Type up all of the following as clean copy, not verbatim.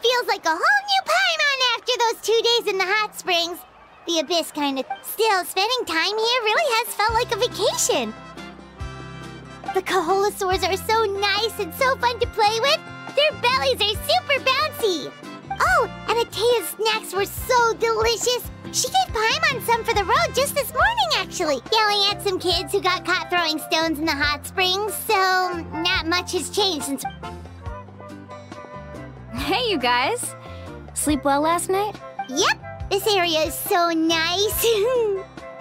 feels like a whole new Paimon after those 2 days in the hot springs. The Abyss kind of... Still, spending time here really has felt like a vacation. The Kaholosaurs are so nice and so fun to play with. Their bellies are super bouncy. Oh, and Atea's snacks were so delicious. She gave Paimon some for the road just this morning, actually. Yelling at some kids who got caught throwing stones in the hot springs, so not much has changed since... Hey, you guys. Sleep well last night? Yep, this area is so nice.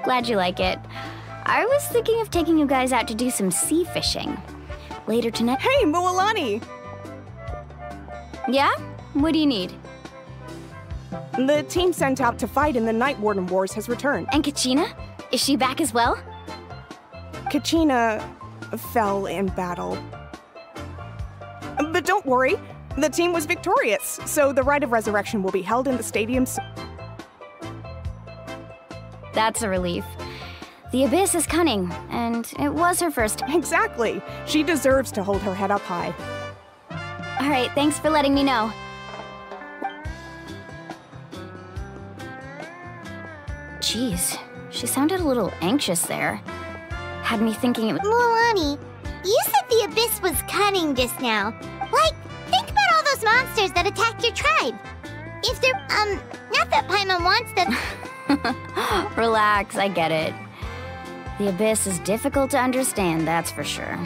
Glad you like it. I was thinking of taking you guys out to do some sea fishing. Later tonight... Hey, Mualani! Yeah? What do you need? The team sent out to fight in the Night Warden Wars has returned. And Kachina? Is she back as well? Kachina fell in battle. But don't worry, the team was victorious, so the rite of resurrection will be held in the stadium. That's a relief. The Abyss is cunning, and it was her first. Exactly. She deserves to hold her head up high. All right, thanks for letting me know. Jeez, she sounded a little anxious there. Had me thinking it was... Mualani, you said the Abyss was cunning just now. Like, think about all those monsters that attacked your tribe. If they're, not that Paimon wants them... Relax, I get it. The Abyss is difficult to understand, that's for sure.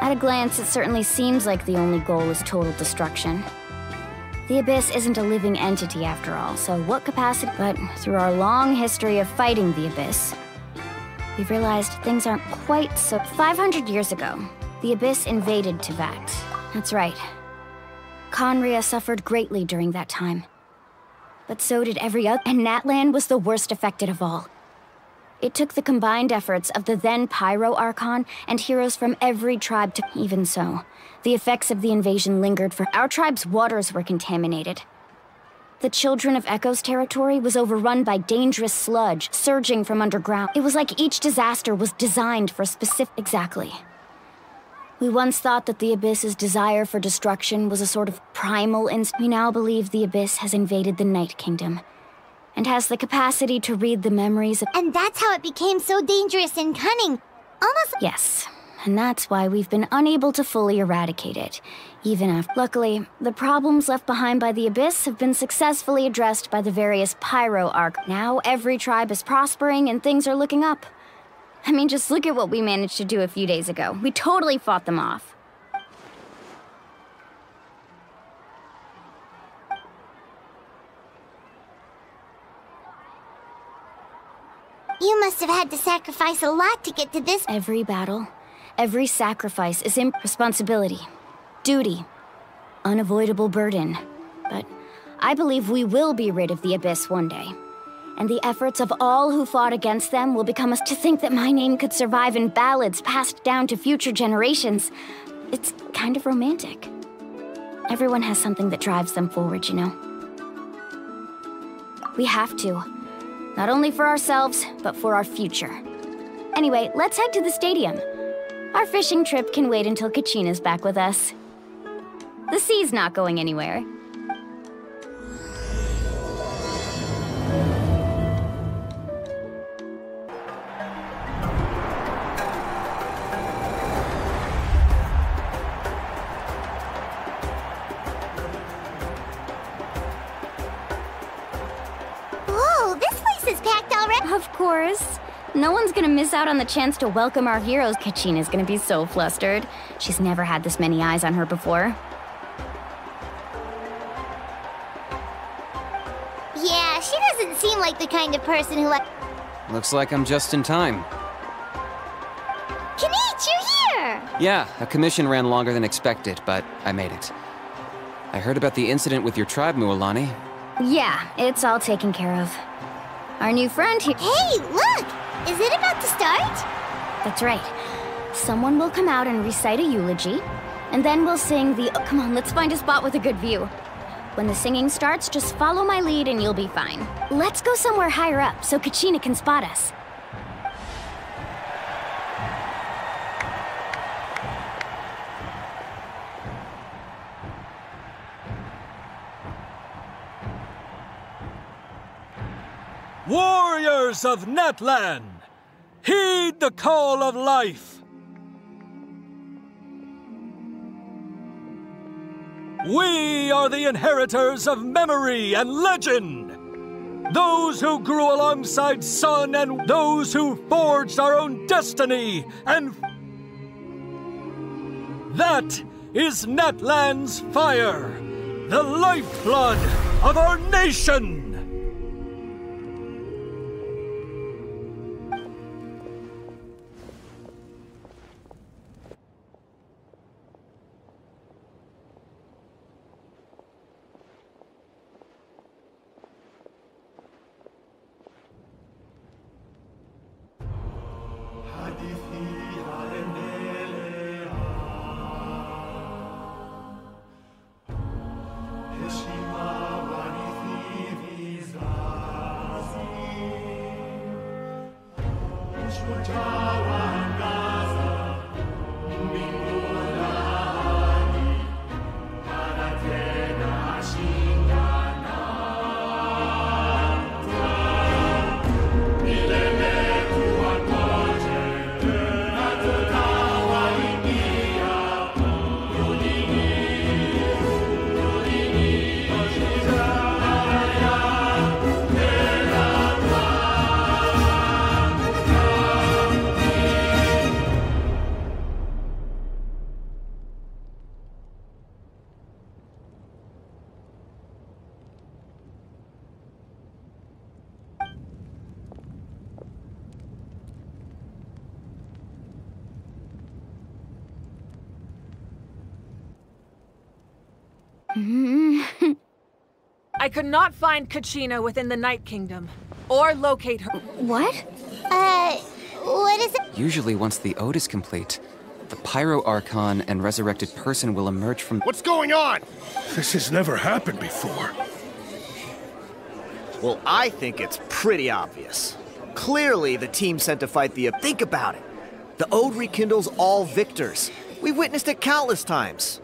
At a glance, it certainly seems like the only goal is total destruction. The Abyss isn't a living entity after all, so what capacity? But through our long history of fighting the Abyss, we've realized things aren't quite so... 500 years ago, the Abyss invaded Teyvat. That's right. Conria suffered greatly during that time. But so did every other, and Natlan was the worst affected of all. It took the combined efforts of the then Pyro Archon and heroes from every tribe to... Even so, the effects of the invasion lingered for... Our tribe's waters were contaminated. The Children of Echo's territory was overrun by dangerous sludge surging from underground. It was like each disaster was designed for a specific... Exactly. We once thought that the Abyss's desire for destruction was a sort of primal instinct. We now believe the Abyss has invaded the Night Kingdom and has the capacity to read the memories of... And that's how it became so dangerous and cunning. Almost... Yes, and that's why we've been unable to fully eradicate it, even after... Luckily, the problems left behind by the Abyss have been successfully addressed by the various Pyro Arc. Now every tribe is prospering and things are looking up. I mean, just look at what we managed to do a few days ago. We totally fought them off. You must have had to sacrifice a lot to get to this... Every battle, every sacrifice is responsibility, duty, unavoidable burden. But I believe we will be rid of the Abyss one day. And the efforts of all who fought against them will become us. To think that my name could survive in ballads passed down to future generations. It's kind of romantic. Everyone has something that drives them forward, you know. We have to. Not only for ourselves, but for our future. Anyway, let's head to the stadium. Our fishing trip can wait until Kachina's back with us. The sea's not going anywhere. Of course. No one's gonna miss out on the chance to welcome our heroes. Kachina's gonna be so flustered. She's never had this many eyes on her before. Yeah, she doesn't seem like the kind of person who Looks like I'm just in time. Kanich, you're here! Yeah, a commission ran longer than expected, but I made it. I heard about the incident with your tribe, Mualani. Yeah, it's all taken care of. Our new friend here... Hey, look! Is it about to start? That's right. Someone will come out and recite a eulogy, and then we'll sing the... Oh, come on, let's find a spot with a good view. When the singing starts, just follow my lead and you'll be fine. Let's go somewhere higher up so Kachina can spot us. Warriors of Natlan, heed the call of life. We are the inheritors of memory and legend. Those who grew alongside Sun and those who forged our own destiny. And that is Natlan's fire, the lifeblood of our nation. I could not find Kachina within the Night Kingdom, or locate her. What? What is it? Usually once the ode is complete, the Pyro Archon and resurrected person will emerge from— What's going on? This has never happened before. Well, I think it's pretty obvious. Clearly, the team sent to fight the— Think about it. The ode rekindles all victors. We've witnessed it countless times.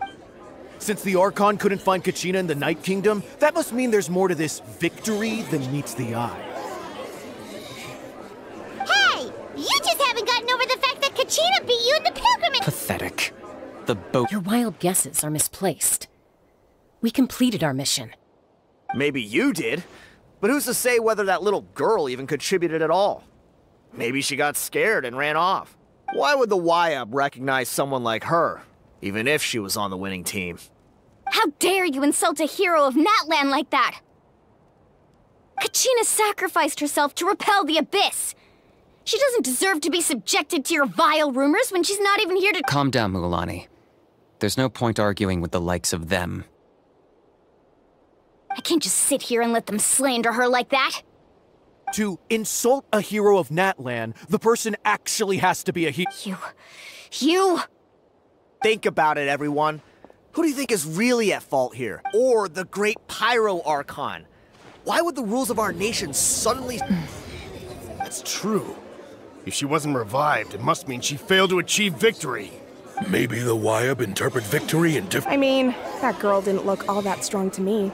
Since the Archon couldn't find Kachina in the Night Kingdom, that must mean there's more to this victory than meets the eye. Hey! You just haven't gotten over the fact that Kachina beat you in the pilgrimage! Pathetic. The boat— Your wild guesses are misplaced. We completed our mission. Maybe you did, but who's to say whether that little girl even contributed at all? Maybe she got scared and ran off. Why would the YUB recognize someone like her, even if she was on the winning team? How dare you insult a hero of Natlan like that? Kachina sacrificed herself to repel the Abyss. She doesn't deserve to be subjected to your vile rumors when she's not even here to— Calm down, Mualani. There's no point arguing with the likes of them. I can't just sit here and let them slander her like that. To insult a hero of Natlan, the person actually has to be a hero. You... Think about it, everyone. Who do you think is really at fault here? Or the great Pyro Archon? Why would the rules of our nation suddenly— That's true. If she wasn't revived, it must mean she failed to achieve victory. Maybe the YUB interpret victory in different— I mean, that girl didn't look all that strong to me.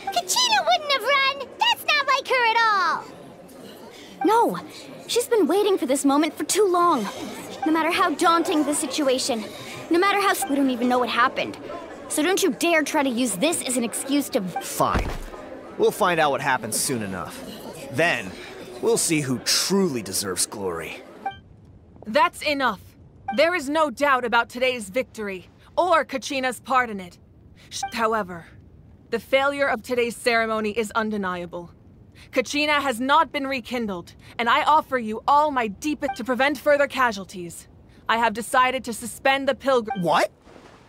Kachina wouldn't have run! That's not like her at all! No, she's been waiting for this moment for too long. No matter how daunting the situation, no matter how— We don't even know what happened. So don't you dare try to use this as an excuse to— Fine. We'll find out what happens soon enough. Then, we'll see who truly deserves glory. That's enough. There is no doubt about today's victory, or Kachina's part in it. However, the failure of today's ceremony is undeniable. Kachina has not been rekindled, and I offer you all my deepest— To prevent further casualties, I have decided to suspend the pilgrim— What?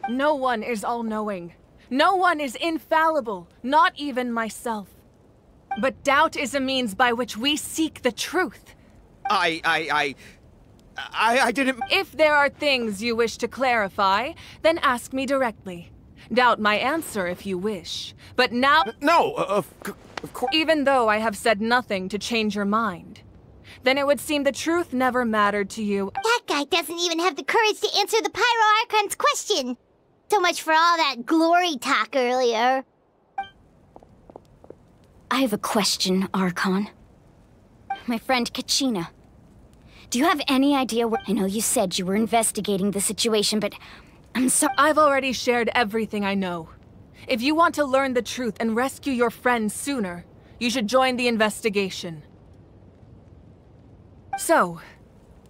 No one is all-knowing. No one is infallible, not even myself. But doubt is a means by which we seek the truth. I didn't— If there are things you wish to clarify, then ask me directly. Doubt my answer if you wish. But now— No, of course— Even though I have said nothing to change your mind, then it would seem the truth never mattered to you. That guy doesn't even have the courage to answer the Pyro Archon's question. So much for all that glory talk earlier. I have a question, Archon. My friend Kachina. Do you have any idea where— I know you said you were investigating the situation, but I'm sorry— I've already shared everything I know. If you want to learn the truth and rescue your friends sooner, you should join the investigation. So,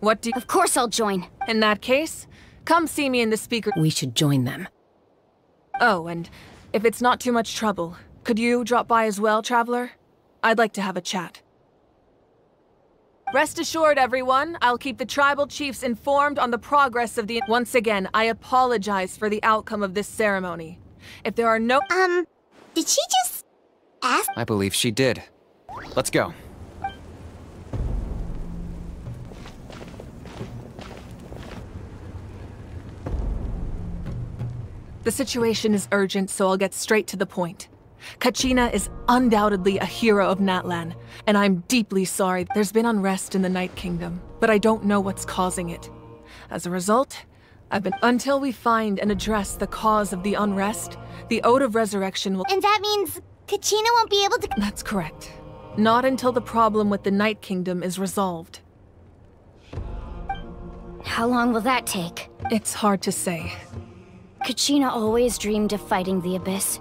what do you— Of course I'll join. In that case, come see me in the speaker— We should join them. Oh, and if it's not too much trouble, could you drop by as well, Traveler? I'd like to have a chat. Rest assured, everyone, I'll keep the tribal chiefs informed on the progress of the— Once again, I apologize for the outcome of this ceremony. If there are no— Did she just ask? I believe she did. Let's go. The situation is urgent, so I'll get straight to the point. Kachina is undoubtedly a hero of Natlan, and I'm deeply sorry. There's been unrest in the Night Kingdom, but I don't know what's causing it. As a result, until we find and address the cause of the unrest, the Ode of Resurrection will— And that means Kachina won't be able to— That's correct. Not until the problem with the Night Kingdom is resolved. How long will that take? It's hard to say. Kachina always dreamed of fighting the Abyss.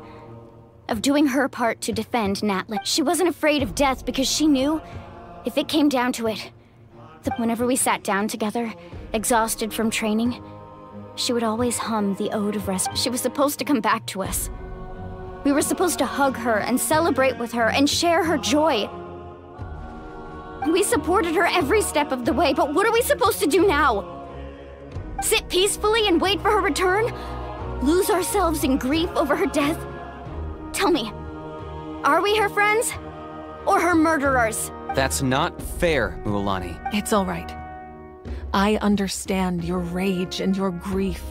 Of doing her part to defend Natlan. She wasn't afraid of death because she knew, if it came down to it, that whenever we sat down together, exhausted from training, she would always hum the Ode of Rest. She was supposed to come back to us. We were supposed to hug her and celebrate with her and share her joy. We supported her every step of the way, but what are we supposed to do now? Sit peacefully and wait for her return? Lose ourselves in grief over her death? Tell me, are we her friends? Or her murderers? That's not fair, Mualani. It's all right. I understand your rage and your grief.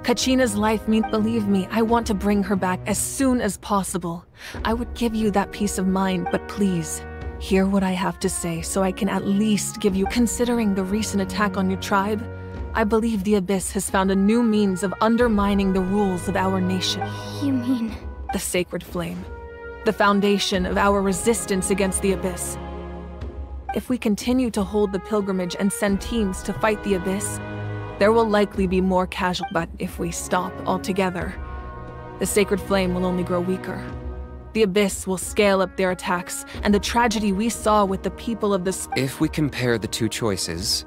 Kachina's life means— Believe me, I want to bring her back as soon as possible. I would give you that peace of mind, but please, hear what I have to say so I can at least give you— Considering the recent attack on your tribe, I believe the Abyss has found a new means of undermining the rules of our nation. You mean— The sacred flame. The foundation of our resistance against the Abyss. If we continue to hold the pilgrimage and send teams to fight the Abyss, there will likely be more casualties. But if we stop altogether, the sacred flame will only grow weaker. The Abyss will scale up their attacks, and the tragedy we saw with the people of the— If we compare the two choices—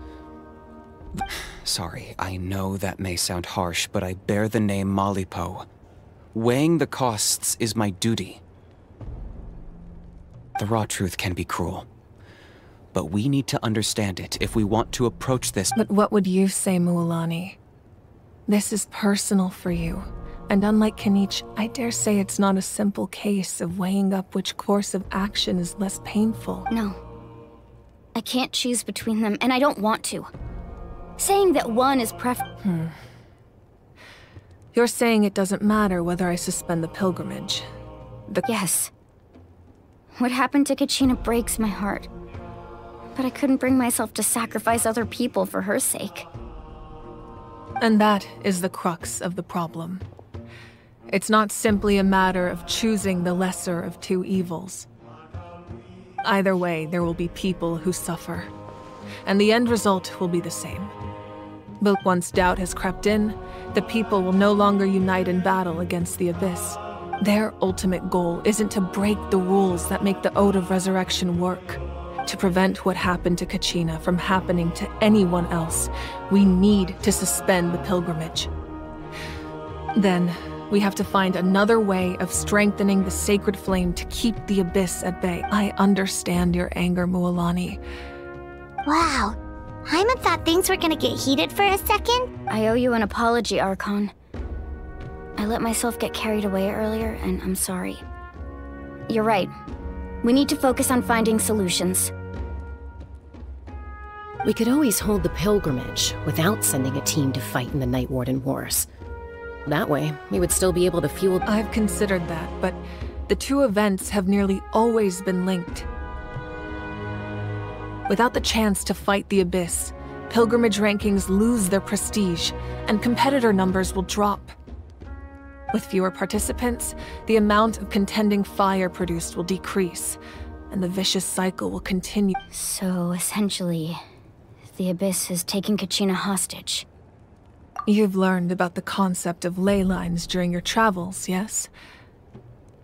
Sorry, I know that may sound harsh, but I bear the name Malipo. Weighing the costs is my duty. The raw truth can be cruel, but we need to understand it if we want to approach this— But what would you say, Mualani? This is personal for you, and unlike Kanich, I dare say it's not a simple case of weighing up which course of action is less painful. No. I can't choose between them, and I don't want to. Saying that one is You're saying it doesn't matter whether I suspend the pilgrimage. Yes. What happened to Kachina breaks my heart. But I couldn't bring myself to sacrifice other people for her sake. And that is the crux of the problem. It's not simply a matter of choosing the lesser of two evils. Either way, there will be people who suffer. And the end result will be the same. But once doubt has crept in, the people will no longer unite in battle against the Abyss. Their ultimate goal isn't to break the rules that make the Ode of Resurrection work. To prevent what happened to Kachina from happening to anyone else, we need to suspend the pilgrimage. Then, we have to find another way of strengthening the sacred flame to keep the Abyss at bay. I understand your anger, Mualani. Wow. Hyman thought things were gonna get heated for a second. I owe you an apology, Archon. I let myself get carried away earlier, and I'm sorry. You're right. We need to focus on finding solutions. We could always hold the pilgrimage without sending a team to fight in the Night Warden Wars. That way, we would still be able to fuel— I've considered that, but the two events have nearly always been linked. Without the chance to fight the Abyss, pilgrimage rankings lose their prestige, and competitor numbers will drop. With fewer participants, the amount of contending fire produced will decrease, and the vicious cycle will continue. So, essentially, the Abyss is taking Kachina hostage. You've learned about the concept of ley lines during your travels, yes?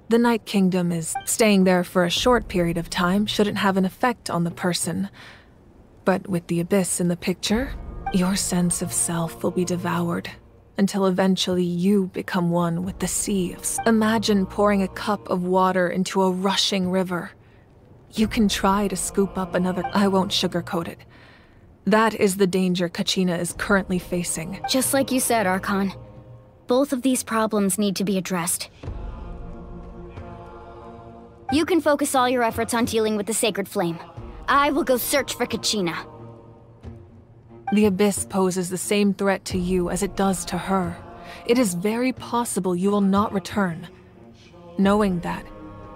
The Night Kingdom is staying there for a short period of time shouldn't have an effect on the person. But with the Abyss in the picture, your sense of self will be devoured, until eventually you become one with the sea. Imagine pouring a cup of water into a rushing river. You can try to scoop up another. I won't sugarcoat it. That is the danger Kachina is currently facing. Just like you said, Archon. Both of these problems need to be addressed. You can focus all your efforts on dealing with the Sacred Flame. I will go search for Kachina. The Abyss poses the same threat to you as it does to her. It is very possible you will not return. Knowing that,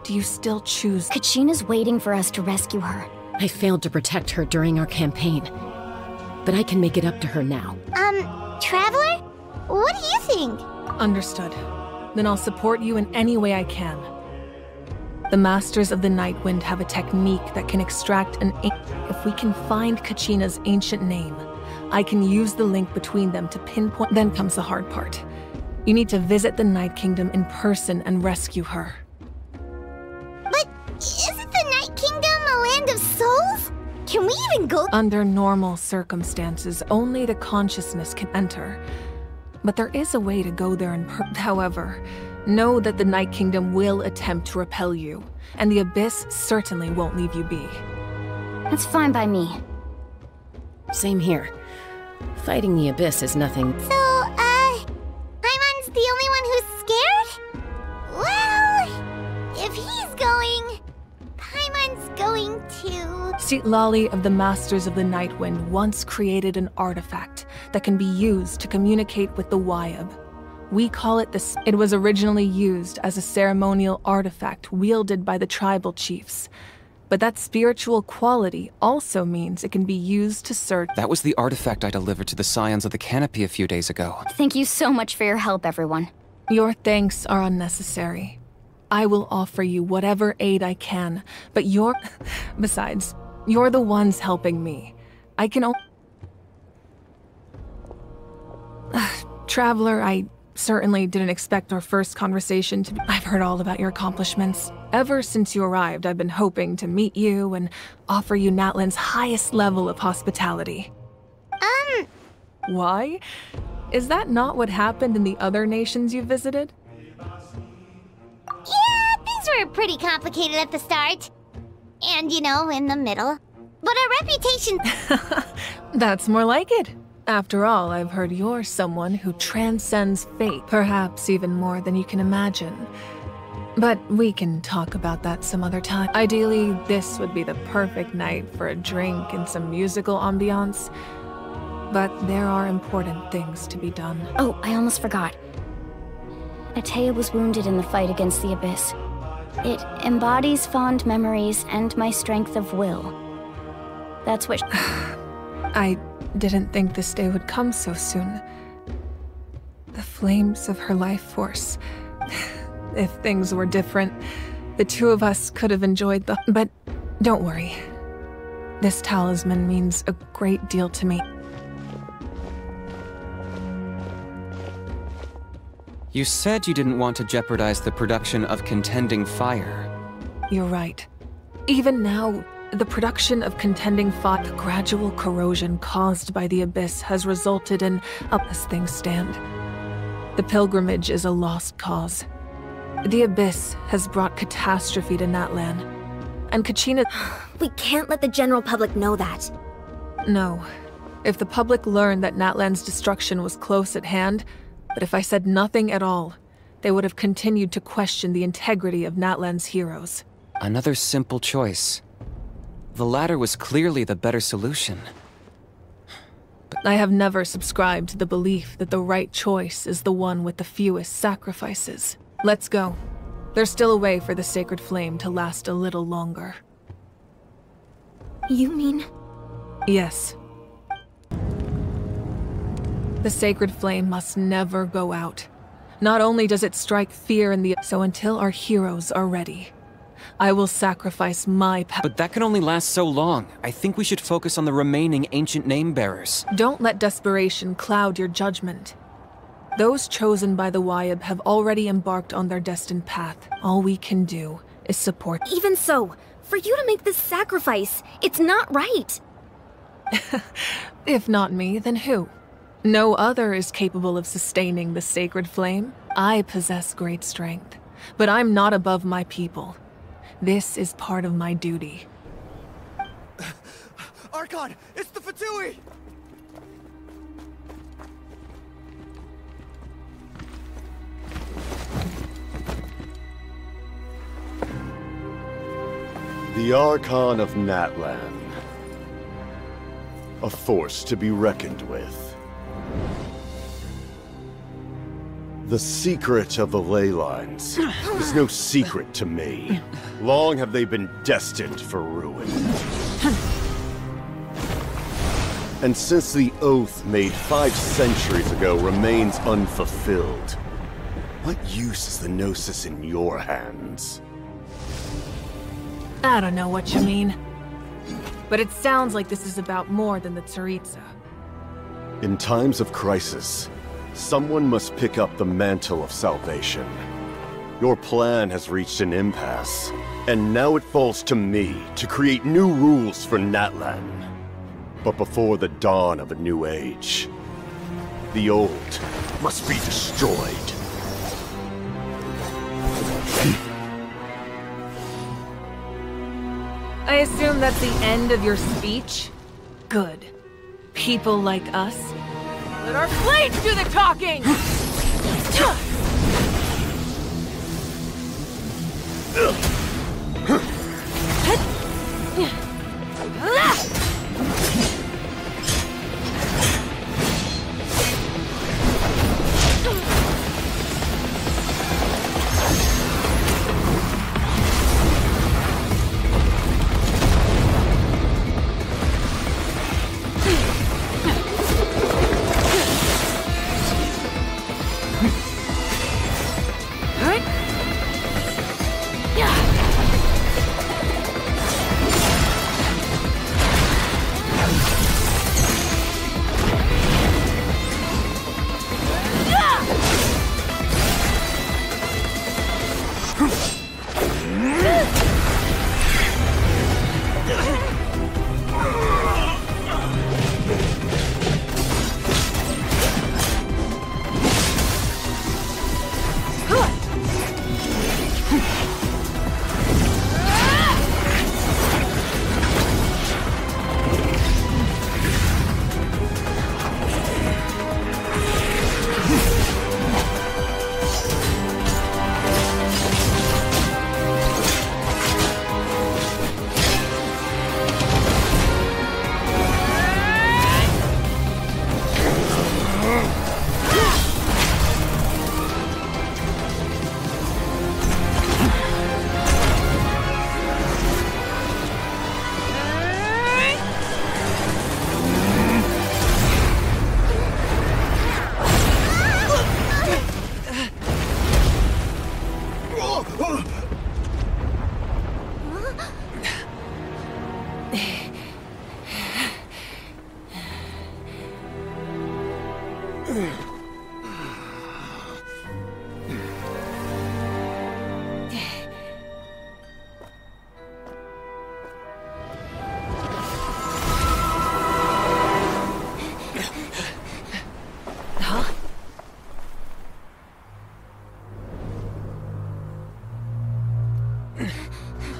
do you still choose? Kachina's waiting for us to rescue her. I failed to protect her during our campaign, but I can make it up to her now. Traveler? What do you think? Understood. Then I'll support you in any way I can. The Masters of the Nightwind have a technique that can extract an If we can find Kachina's ancient name, I can use the link between them to pinpoint. Then comes the hard part. You need to visit the Night Kingdom in person and rescue her. But isn't the Night Kingdom a land of souls? Can we even go? Under normal circumstances, only the consciousness can enter. But there is a way to go there in However, know that the Night Kingdom will attempt to repel you, and the Abyss certainly won't leave you be. That's fine by me. Same here. Fighting the Abyss is nothing. So, Paimon's the only one who's scared? Well, if he's going, Paimon's going too. Lali of the Masters of the Nightwind once created an artifact that can be used to communicate with the Wyab. We call it the... It was originally used as a ceremonial artifact wielded by the tribal chiefs. But that spiritual quality also means it can be used to search... That was the artifact I delivered to the Scions of the Canopy a few days ago. Thank you so much for your help, everyone. Your thanks are unnecessary. I will offer you whatever aid I can, but you're... Besides, you're the ones helping me. I can only... Traveler, I certainly didn't expect our first conversation to be... I've heard all about your accomplishments. Ever since you arrived, I've been hoping to meet you and offer you Natlan's highest level of hospitality. Why? Is that not what happened in the other nations you visited? Yeah, things were pretty complicated at the start. And, you know, in the middle. But our reputation... That's more like it. After all, I've heard you're someone who transcends fate, perhaps even more than you can imagine. But we can talk about that some other time. Ideally, this would be the perfect night for a drink and some musical ambiance. But there are important things to be done. Oh, I almost forgot. Atea was wounded in the fight against the Abyss. It embodies fond memories and my strength of will. That's what... I didn't think this day would come so soon. The flames of her life force. If things were different, the two of us could have enjoyed the... But don't worry. This talisman means a great deal to me. You said you didn't want to jeopardize the production of contending fire. You're right. Even now, the production of contending fire, the gradual corrosion caused by the Abyss has resulted in, as things stand, the pilgrimage is a lost cause. The Abyss has brought catastrophe to Natlan, and Kachina... We can't let the general public know that. No. If the public learned that Natlan's destruction was close at hand, but if I said nothing at all, they would have continued to question the integrity of Natlan's heroes. Another simple choice. The latter was clearly the better solution. I have never subscribed to the belief that the right choice is the one with the fewest sacrifices. Let's go. There's still a way for the Sacred Flame to last a little longer. You mean? Yes. The Sacred Flame must never go out. Not only does it strike fear in the... So until our heroes are ready, I will sacrifice my power. But that can only last so long. I think we should focus on the remaining ancient name-bearers. Don't let desperation cloud your judgment. Those chosen by the Wayab have already embarked on their destined path. All we can do is support. Even so, for you to make this sacrifice, it's not right. If not me, then who? No other is capable of sustaining the sacred flame. I possess great strength, but I'm not above my people. This is part of my duty. Archon, it's the Fatui! The Archon of Natlan. A force to be reckoned with. The secret of the ley lines is no secret to me. Long have they been destined for ruin. And since the oath made 5 centuries ago remains unfulfilled, what use is the Gnosis in your hands? I don't know what you mean. But it sounds like this is about more than the Tsaritsa. In times of crisis, someone must pick up the mantle of salvation. Your plan has reached an impasse, and now it falls to me to create new rules for Natlan. But before the dawn of a new age, the old must be destroyed. I assume that's the end of your speech? Good. People like us, let our blades do the talking!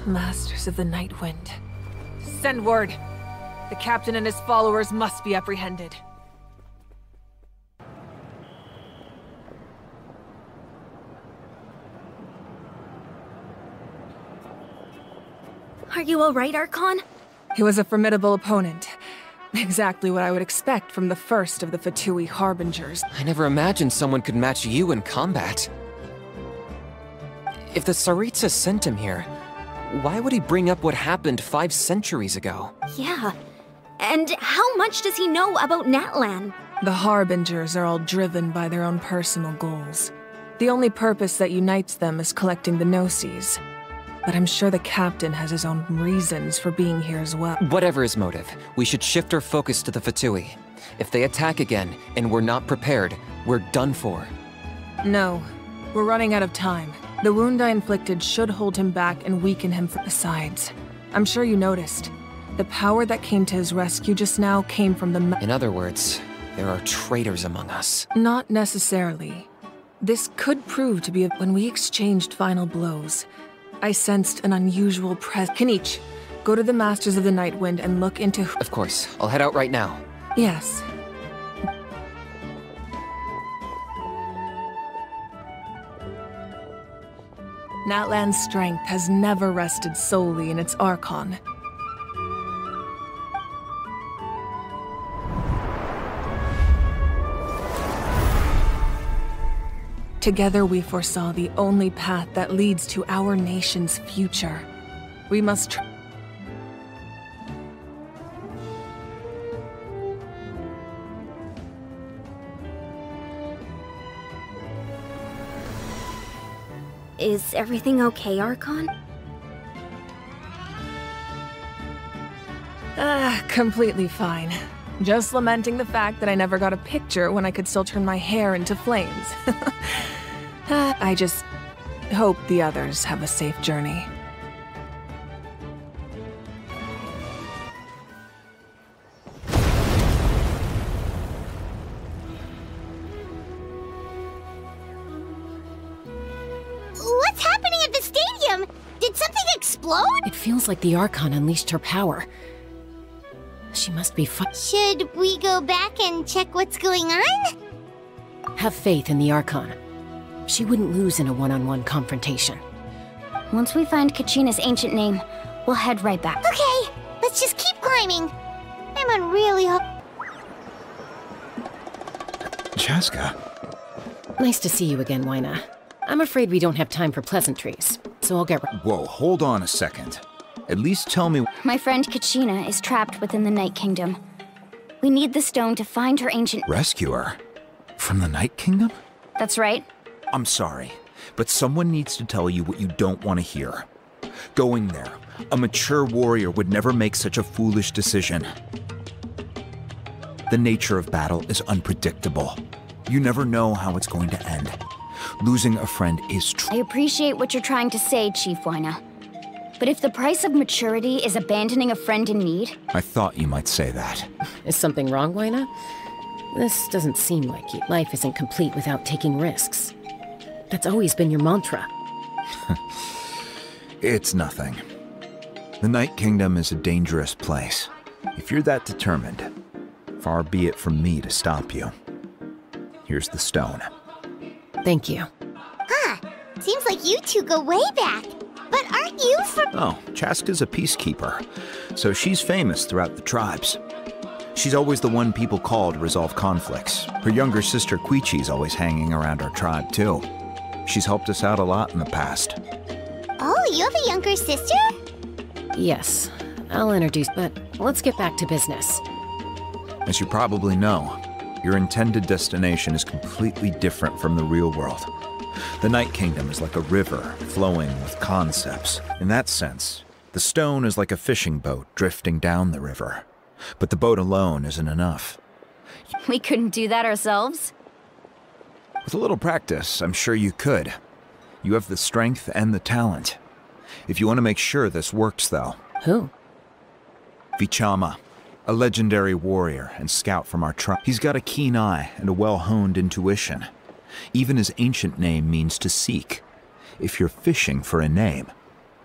Masters of the Night Wind. Send word. The captain and his followers must be apprehended. Are you alright, Archon? He was a formidable opponent. Exactly what I would expect from the first of the Fatui Harbingers. I never imagined someone could match you in combat. If the Tsaritsa sent him here, why would he bring up what happened 5 centuries ago? Yeah. And how much does he know about Natlan? The Harbingers are all driven by their own personal goals. The only purpose that unites them is collecting the gnosis. But I'm sure the captain has his own reasons for being here as well. Whatever his motive, we should shift our focus to the Fatui. If they attack again, and we're not prepared, we're done for. No, we're running out of time. The wound I inflicted should hold him back and weaken him. Besides, I'm sure you noticed. The power that came to his rescue just now came from the... In other words, there are traitors among us. Not necessarily. This could prove to be when we exchanged final blows. I sensed an unusual Kanich, go to the Masters of the Nightwind and look into... Of course. I'll head out right now. Yes. Natlan's strength has never rested solely in its Archon. Together we foresaw the only path that leads to our nation's future. We must Is everything okay, Archon? Completely fine. Just lamenting the fact that I never got a picture when I could still turn my hair into flames. I just hope the others have a safe journey. What's happening at the stadium? Did something explode? It feels like the Archon unleashed her power. She must be Should we go back and check what's going on? Have faith in the Archon. She wouldn't lose in a one-on-one confrontation. Once we find Kachina's ancient name, we'll head right back. Okay, let's just keep climbing. I'm on really Chaska. Nice to see you again, Wyna. I'm afraid we don't have time for pleasantries, so I'll get... Whoa, hold on a second. At least tell me... My friend Kachina is trapped within the Night Kingdom. We need the stone to find her ancient... Rescue her? From the Night Kingdom? That's right. I'm sorry, but someone needs to tell you what you don't want to hear. Going there, a mature warrior would never make such a foolish decision. The nature of battle is unpredictable. You never know how it's going to end. Losing a friend is I appreciate what you're trying to say, Chief Wyna. But if the price of maturity is abandoning a friend in need... I thought you might say that. Is something wrong, Wyna? This doesn't seem like you. Life isn't complete without taking risks. That's always been your mantra. It's nothing. The Night Kingdom is a dangerous place. If you're that determined, far be it from me to stop you. Here's the stone. Thank you. Huh. Seems like you two go way back. But aren't you from... Oh, Chaska's a peacekeeper, so she's famous throughout the tribes. She's always the one people call to resolve conflicts. Her younger sister Quichi's always hanging around our tribe, too. She's helped us out a lot in the past. Oh, you have a younger sister? Yes. I'll introduce, but let's get back to business. As you probably know, your intended destination is completely different from the real world. The Night Kingdom is like a river flowing with concepts. In that sense, the stone is like a fishing boat drifting down the river. But the boat alone isn't enough. We couldn't do that ourselves? With a little practice, I'm sure you could. You have the strength and the talent. If you want to make sure this works, though. Who? Vichama, a legendary warrior and scout from our tribe. He's got a keen eye and a well-honed intuition. Even his ancient name means to seek. If you're fishing for a name,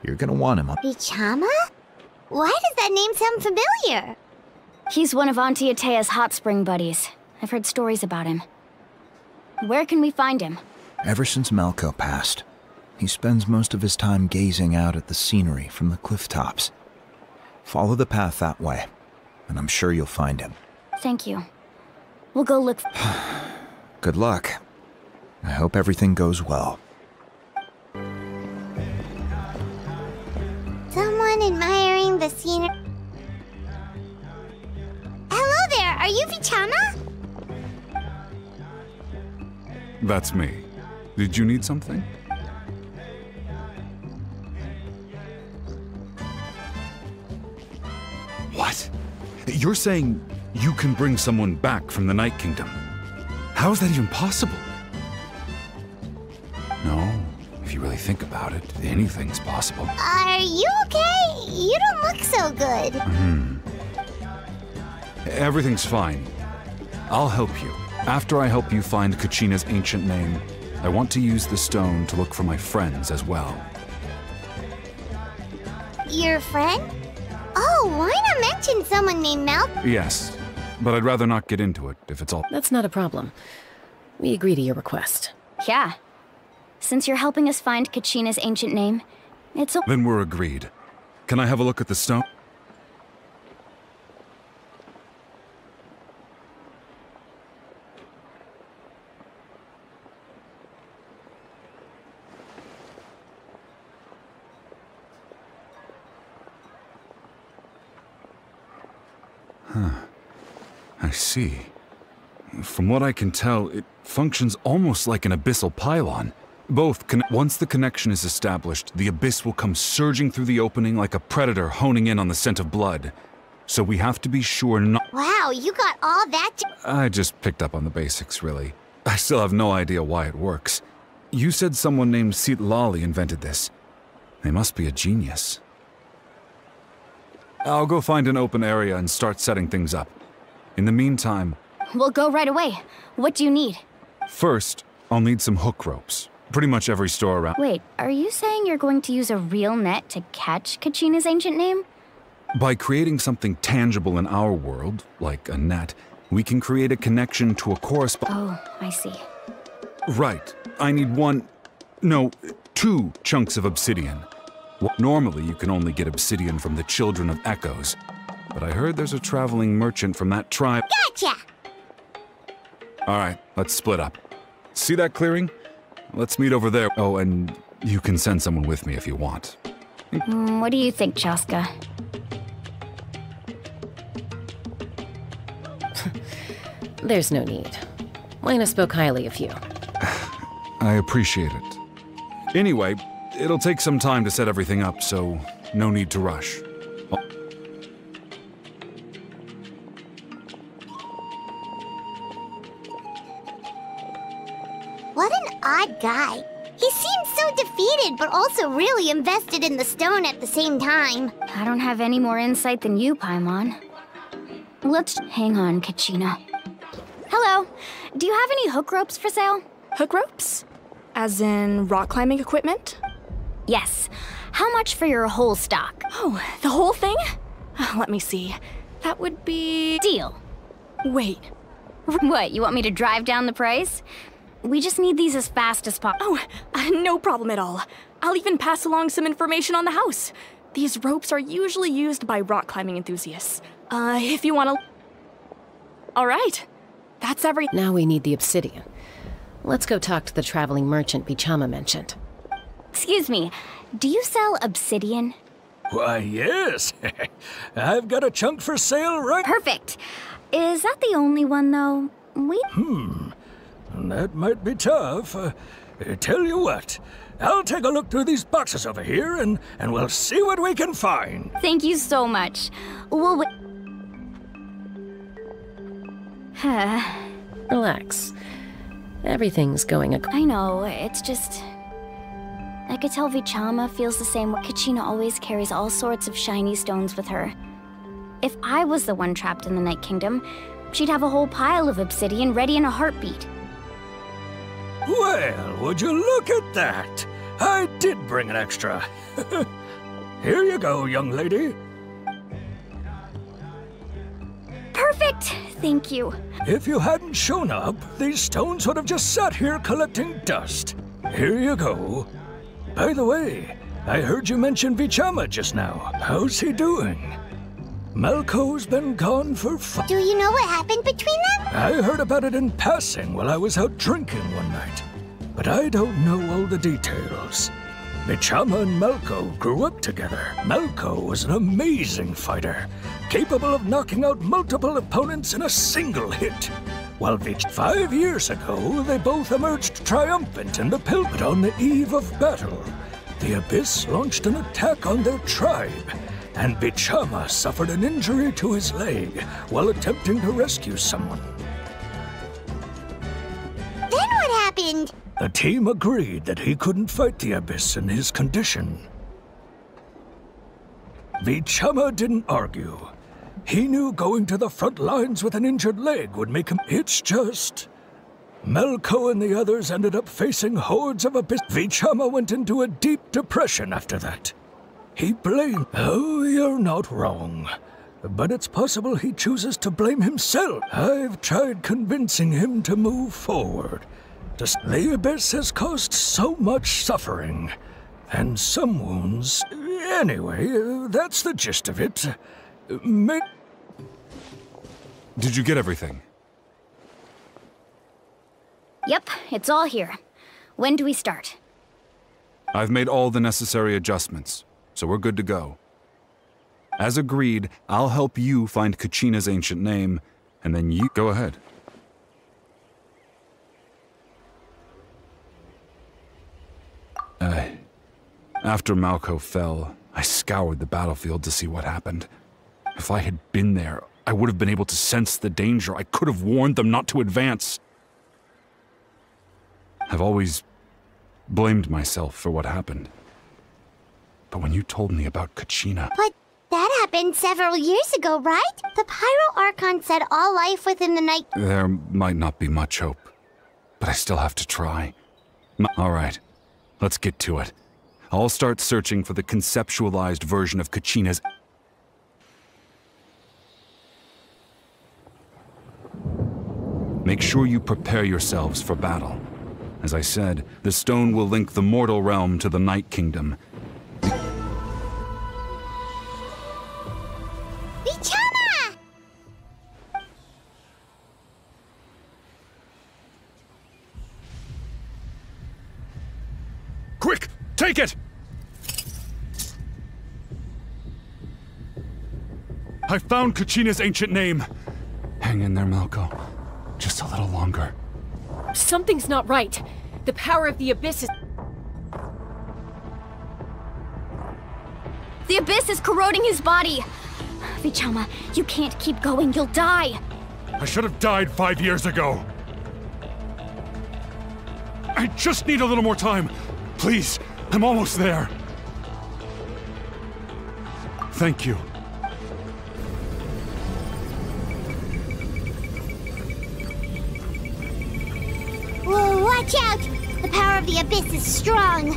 you're gonna want him up. Vichama? Why does that name sound familiar? He's one of Auntie Atea's hot spring buddies. I've heard stories about him. Where can we find him? Ever since Malco passed, he spends most of his time gazing out at the scenery from the cliff tops. Follow the path that way, and I'm sure you'll find him. Thank you. We'll go look... Good luck. I hope everything goes well. Someone admiring the scenery. Hello there, are you Vichama? That's me. Did you need something? What? You're saying you can bring someone back from the Night Kingdom? How is that even possible? No, if you really think about it, anything's possible. Are you okay? You don't look so good. Everything's fine. I'll help you. After I help you find Kachina's ancient name, I want to use the stone to look for my friends as well. Your friend? Oh, why not mention someone named Mal? Yes, but I'd rather not get into it if it's all— That's not a problem. We agree to your request. Yeah. Since you're helping us find Kachina's ancient name, it's Then we're agreed. Can I have a look at the stone? I see. From what I can tell, it functions almost like an abyssal pylon. Once the connection is established, the abyss will come surging through the opening like a predator honing in on the scent of blood. So we have to be sure not— Wow, you got all that? I just picked up on the basics, really. I still have no idea why it works. You said someone named Sitlali invented this. They must be a genius. I'll go find an open area and start setting things up. In the meantime— We'll go right away. What do you need? First, I'll need some hook ropes. Pretty much every store around— Wait, are you saying you're going to use a real net to catch Kachina's ancient name? By creating something tangible in our world, like a net, we can create a connection to a corresponding— Oh, I see. Right. I need two chunks of obsidian. Normally, you can only get obsidian from the Children of Echoes, but I heard there's a traveling merchant from that tribe— Gotcha! Alright, let's split up. See that clearing? Let's meet over there. Oh, and you can send someone with me if you want. What do you think, Chaska? There's no need. Lena spoke highly of you. I appreciate it. Anyway, it'll take some time to set everything up, so no need to rush. What an odd guy. He seems so defeated, but also really invested in the stone at the same time. I don't have any more insight than you, Paimon. Let's hang on, Kachina. Hello. Do you have any hook ropes for sale? Hook ropes? As in rock climbing equipment? Yes. How much for your whole stock? Oh, the whole thing? Let me see. That would be... Deal. Wait. What, you want me to drive down the price? We just need these as fast as possible. Oh, no problem at all. I'll even pass along some information on the house. These ropes are usually used by rock climbing enthusiasts. If you want to... All right. That's everything. Now we need the obsidian. Let's go talk to the traveling merchant Bichama mentioned. Excuse me, do you sell obsidian? Why, yes. I've got a chunk for sale right— Perfect. Is that the only one, though? That might be tough. Tell you what, I'll take a look through these boxes over here, and we'll see what we can find. Thank you so much. We'll wait. Relax. Everything's going I know, it's just... I could tell Bichama feels the same way. Kachina always carries all sorts of shiny stones with her. If I was the one trapped in the Night Kingdom, she'd have a whole pile of obsidian ready in a heartbeat. Well, would you look at that? I did bring an extra. Here you go, young lady. Perfect! Thank you. If you hadn't shown up, these stones would have just sat here collecting dust. Here you go. By the way, I heard you mention Bichama just now. How's he doing? Malco's been gone for Do you know what happened between them? I heard about it in passing while I was out drinking one night, but I don't know all the details. Bichama and Malco grew up together. Malco was an amazing fighter, capable of knocking out multiple opponents in a single hit. While 5 years ago, they both emerged triumphant in the pill. But on the eve of battle, the Abyss launched an attack on their tribe, and Vichama suffered an injury to his leg while attempting to rescue someone. Then what happened? The team agreed that he couldn't fight the Abyss in his condition. Vichama didn't argue. He knew going to the front lines with an injured leg would make him... It's just... Melko and the others ended up facing hordes of Abyss. Vichama went into a deep depression after that. He blamed... Oh, you're not wrong. But it's possible he chooses to blame himself. I've tried convincing him to move forward. The Abyss has caused so much suffering. And some wounds... Anyway, that's the gist of it. Did you get everything? Yep, it's all here. When do we start? I've made all the necessary adjustments, so we're good to go. As agreed, I'll help you find Kachina's ancient name, and then you go ahead. After Malko fell, I scoured the battlefield to see what happened. If I had been there, I would have been able to sense the danger. I could have warned them not to advance. I've always blamed myself for what happened. But when you told me about Kachina... But that happened several years ago, right? The Pyro Archon said all life within the night... There might not be much hope, but I still have to try. All right, let's get to it. I'll start searching for the conceptualized version of Kachina's... Make sure you prepare yourselves for battle. As I said, the stone will link the mortal realm to the Night Kingdom. Vichama! Quick! Take it! I found Kachina's ancient name. Hang in there, Malko. Just a little longer. Something's not right. The power of the Abyss is... The Abyss is corroding his body! Vichama, you can't keep going, you'll die! I should have died 5 years ago. I just need a little more time. Please, I'm almost there. Thank you. Whoa, watch out! The power of the Abyss is strong.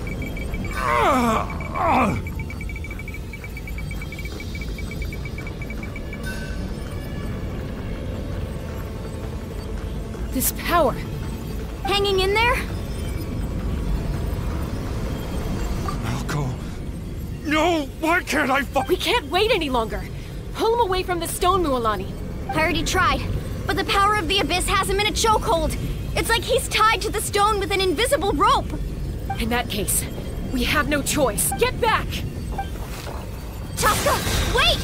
This power... Hanging in there? Malko... No! Why can't I We can't wait any longer! Pull him away from the stone, Mualani. I already tried, but the power of the Abyss has him in a chokehold. It's like he's tied to the stone with an invisible rope. In that case, we have no choice. Get back! Chaska, wait!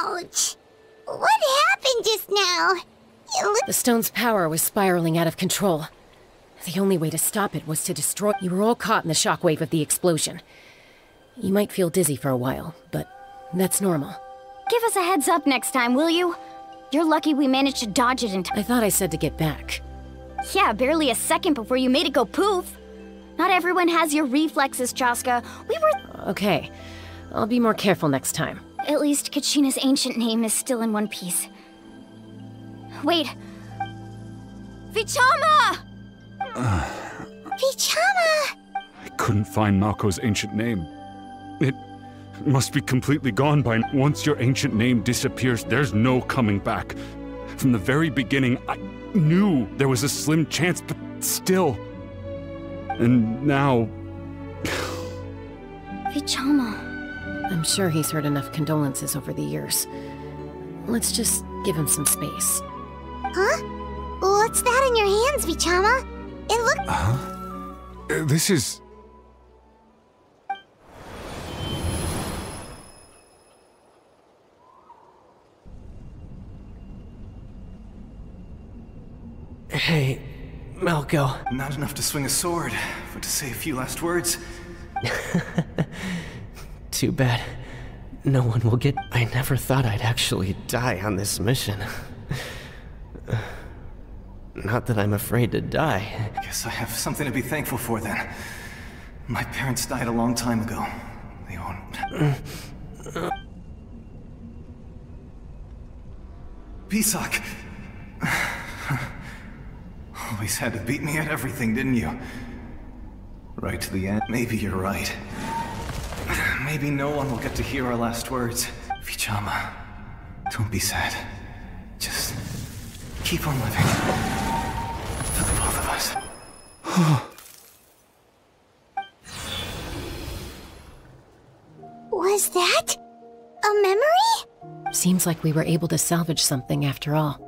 Ouch! What happened just now? The stone's power was spiraling out of control. The only way to stop it was to destroy... You were all caught in the shockwave of the explosion. You might feel dizzy for a while, but that's normal. Give us a heads up next time, will you? You're lucky we managed to dodge it in time. I thought I said to get back. Yeah, barely a second before you made it go poof. Not everyone has your reflexes, Chaska. We were... Okay. I'll be more careful next time. At least Kachina's ancient name is still in one piece. Wait. Vichama! Vichama! I couldn't find Malko's ancient name. It must be completely gone by... Once your ancient name disappears, there's no coming back. From the very beginning, I knew there was a slim chance, but still... And now... Vichama... I'm sure he's heard enough condolences over the years. Let's just give him some space. Huh? What's that in your hands, Vichama? It looks... This is... Hey, Malco. Not enough to swing a sword, but to say a few last words. Too bad. No one will get... I never thought I'd actually die on this mission. Not that I'm afraid to die. Guess I have something to be thankful for then. My parents died a long time ago. They won't... Pisak! Always had to beat me at everything, didn't you? Right to the end. Maybe you're right. Maybe no one will get to hear our last words. Vichama, don't be sad. Just keep on living. For the both of us. Was that a memory? Seems like we were able to salvage something after all.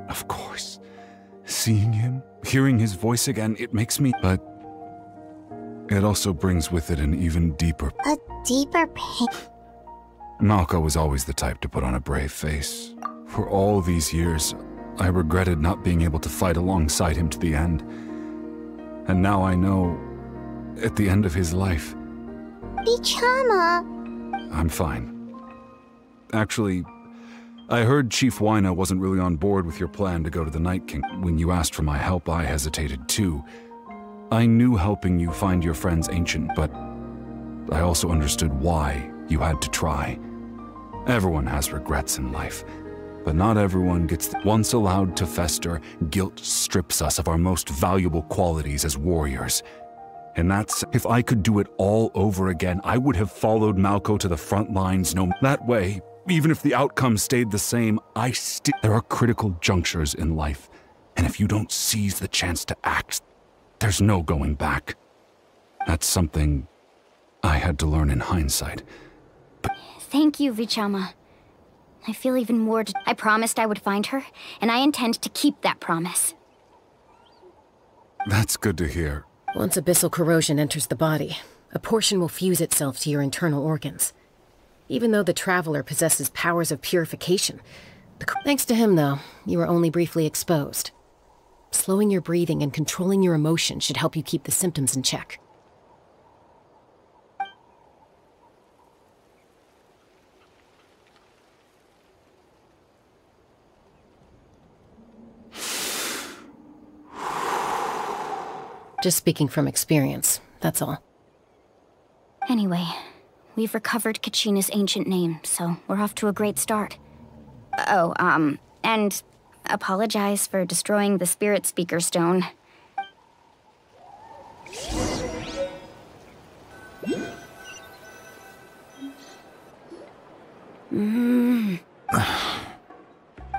Of course. Seeing him, hearing his voice again, it makes me... But it also brings with it an even deeper... A deeper pain. Malco was always the type to put on a brave face. For all these years, I regretted not being able to fight alongside him to the end. And now I know, at the end of his life... Vichama. I'm fine. Actually, I heard Chief Wyna wasn't really on board with your plan to go to the Night King. When you asked for my help, I hesitated too. I knew helping you find your friend's ancient, but I also understood why you had to try. Everyone has regrets in life, but not everyone gets... Once allowed to fester, guilt strips us of our most valuable qualities as warriors. And that's... If I could do it all over again, I would have followed Malco to the front lines. That way, even if the outcome stayed the same, there are critical junctures in life, and if you don't seize the chance to act, there's no going back. That's something I had to learn in hindsight. Thank you, Vichama. I feel even more... I promised I would find her, and I intend to keep that promise. That's good to hear. Once abyssal corrosion enters the body, a portion will fuse itself to your internal organs. Even though the Traveler possesses powers of purification. Thanks to him, though, you were only briefly exposed. Slowing your breathing and controlling your emotions should help you keep the symptoms in check. Just speaking from experience, that's all. Anyway, we've recovered Kachina's ancient name, so we're off to a great start. Oh, and apologize for destroying the Spirit Speaker Stone.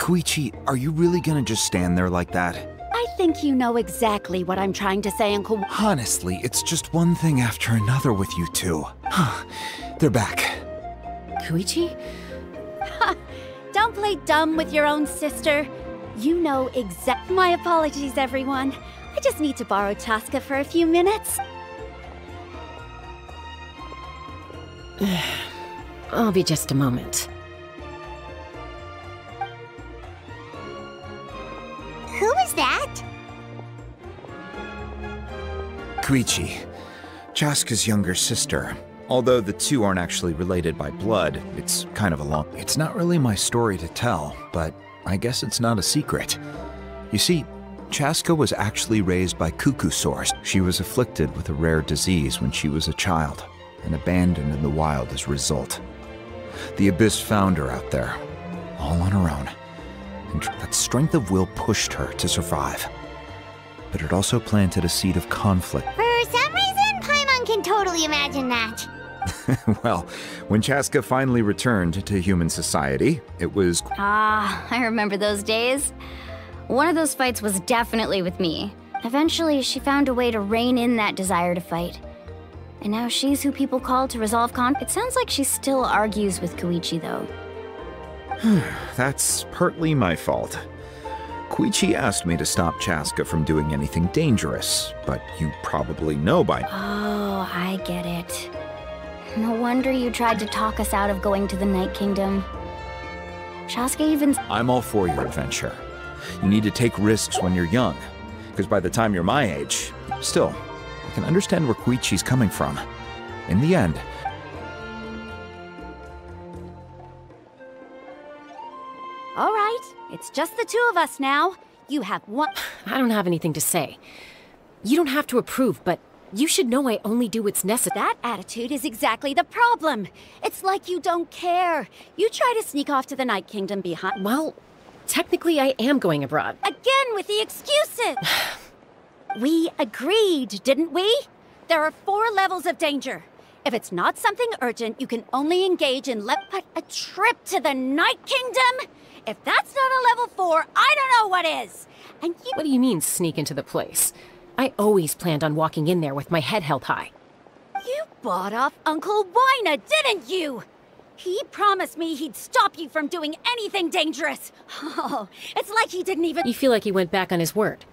Koichi, are you really gonna just stand there like that? I think you know exactly what I'm trying to say, Uncle. Honestly, it's just one thing after another with you two. They're back. Koichi? Don't play dumb with your own sister. You know My apologies, everyone. I just need to borrow Chaska for a few minutes. I'll be just a moment. Who is that? Koichi, Chaska's younger sister. Although the two aren't actually related by blood, it's kind of a long... It's not really my story to tell, but I guess it's not a secret. You see, Chaska was actually raised by Kukusaurs. She was afflicted with a rare disease when she was a child, and abandoned in the wild as a result. The Abyss found her out there, all on her own, and that strength of will pushed her to survive. But it also planted a seed of conflict. For some reason, Paimon can totally imagine that. Well, when Chaska finally returned to human society, it was... Ah, I remember those days. One of those fights was definitely with me. Eventually, she found a way to rein in that desire to fight. And now she's who people call to resolve conflict. It sounds like she still argues with Koichi, though. That's partly my fault. Koichi asked me to stop Chaska from doing anything dangerous, but you probably know by now. Oh, I get it. No wonder you tried to talk us out of going to the Night Kingdom. Chaska even... I'm all for your adventure. You need to take risks when you're young, because by the time you're my age, still, I can understand where Koichi's coming from. In the end... All right, it's just the two of us now. You have one... I don't have anything to say. You don't have to approve, but you should know I only do what's necessary. That attitude is exactly the problem. It's like you don't care. You try to sneak off to the Night Kingdom behind... Well, technically I am going abroad. Again with the excuses! We agreed, didn't we? There are 4 levels of danger. If it's not something urgent, you can only engage in but a trip to the Night Kingdom? If that's not a level 4, I don't know what is! And you... What do you mean, sneak into the place? I always planned on walking in there with my head held high. You bought off Uncle Wina, didn't you? He promised me he'd stop you from doing anything dangerous. Oh, it's like he didn't even... You feel like he went back on his word.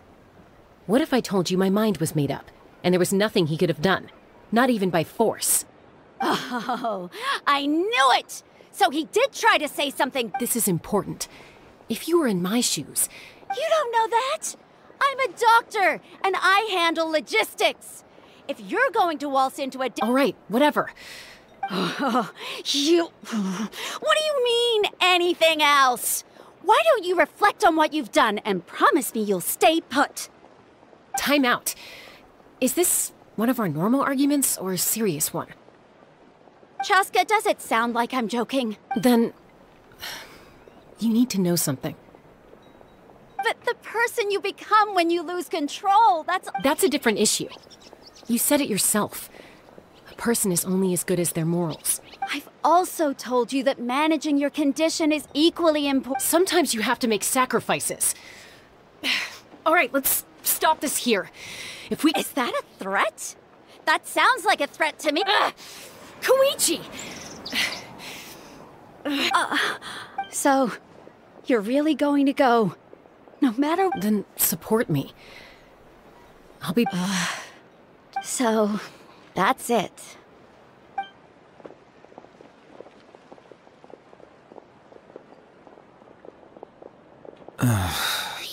What if I told you my mind was made up, and there was nothing he could have done? Not even by force. Oh, I knew it! So he did try to say something. This is important. If you were in my shoes... You don't know that? I'm a doctor, and I handle logistics. If you're going to waltz into a... All right, whatever. What do you mean, anything else? Why don't you reflect on what you've done and promise me you'll stay put? Time out. Is this one of our normal arguments or a serious one? Chaska, does it sound like I'm joking? Then... you need to know something. But the person you become when you lose control, That's a different issue. You said it yourself. A person is only as good as their morals. I've also told you that managing your condition is equally important. Sometimes you have to make sacrifices. All right, let's stop this here. If we... Is that a threat? That sounds like a threat to me. Koichi! So, you're really going to go, no matter... Then support me. I'll be... So, that's it.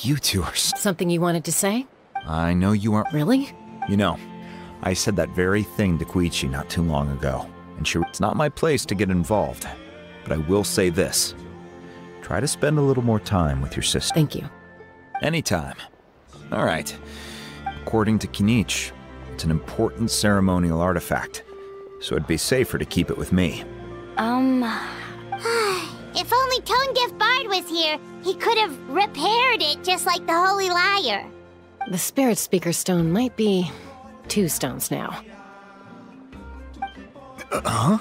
You two are... Something you wanted to say? I know you aren't... Really? You know, I said that very thing to Koichi not too long ago, and it's not my place to get involved. But I will say this. Try to spend a little more time with your sister. Thank you. Anytime. All right. According to Kinich, it's an important ceremonial artifact, so it'd be safer to keep it with me. If only Tone-Deaf Bard was here, he could have repaired it just like the Holy Liar. The Spirit Speaker Stone might be 2 stones now. Huh?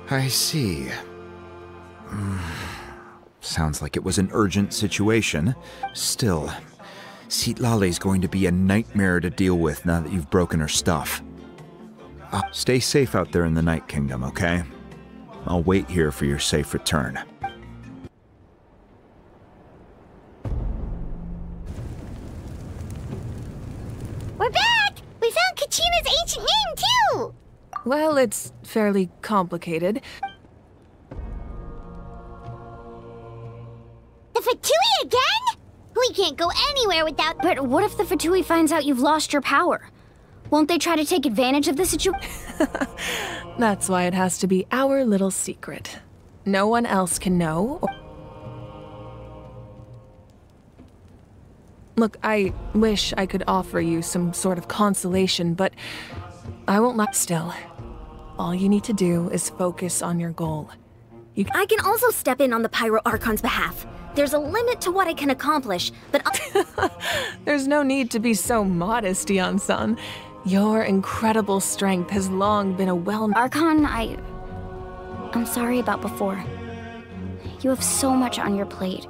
I see. Sounds like it was an urgent situation. Still, Citlali's going to be a nightmare to deal with now that you've broken her stuff. Stay safe out there in the Night Kingdom, okay? I'll wait here for your safe return. We're back! We found Kachina's ancient name, too! Well, it's fairly complicated. The Fatui again? We can't go anywhere without... But what if the Fatui finds out you've lost your power? Won't they try to take advantage of the situation? That's why it has to be our little secret. No one else can know. Look, I wish I could offer you some sort of consolation, but I won't lie. Still, all you need to do is focus on your goal. I can also step in on the Pyro Archon's behalf. There's a limit to what I can accomplish, but There's no need to be so modest, Dion-san. Your incredible strength has long been a Archon, I'm sorry about before. You have so much on your plate.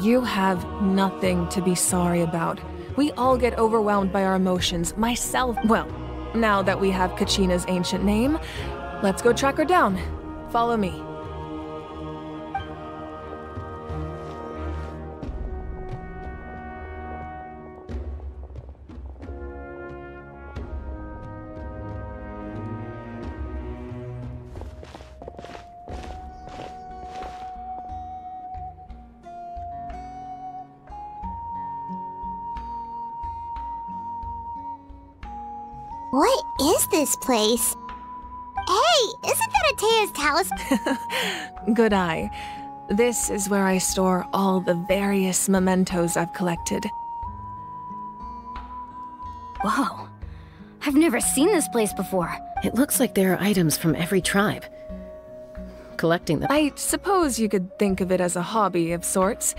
You have nothing to be sorry about. We all get overwhelmed by our emotions, myself. Well, now that we have Kachina's ancient name, let's go track her down. Follow me. What is this place? Hey, isn't that Atea's talisman? Good eye. This is where I store all the various mementos I've collected. Whoa. I've never seen this place before. It looks like there are items from every tribe. Collecting them. I suppose you could think of it as a hobby of sorts.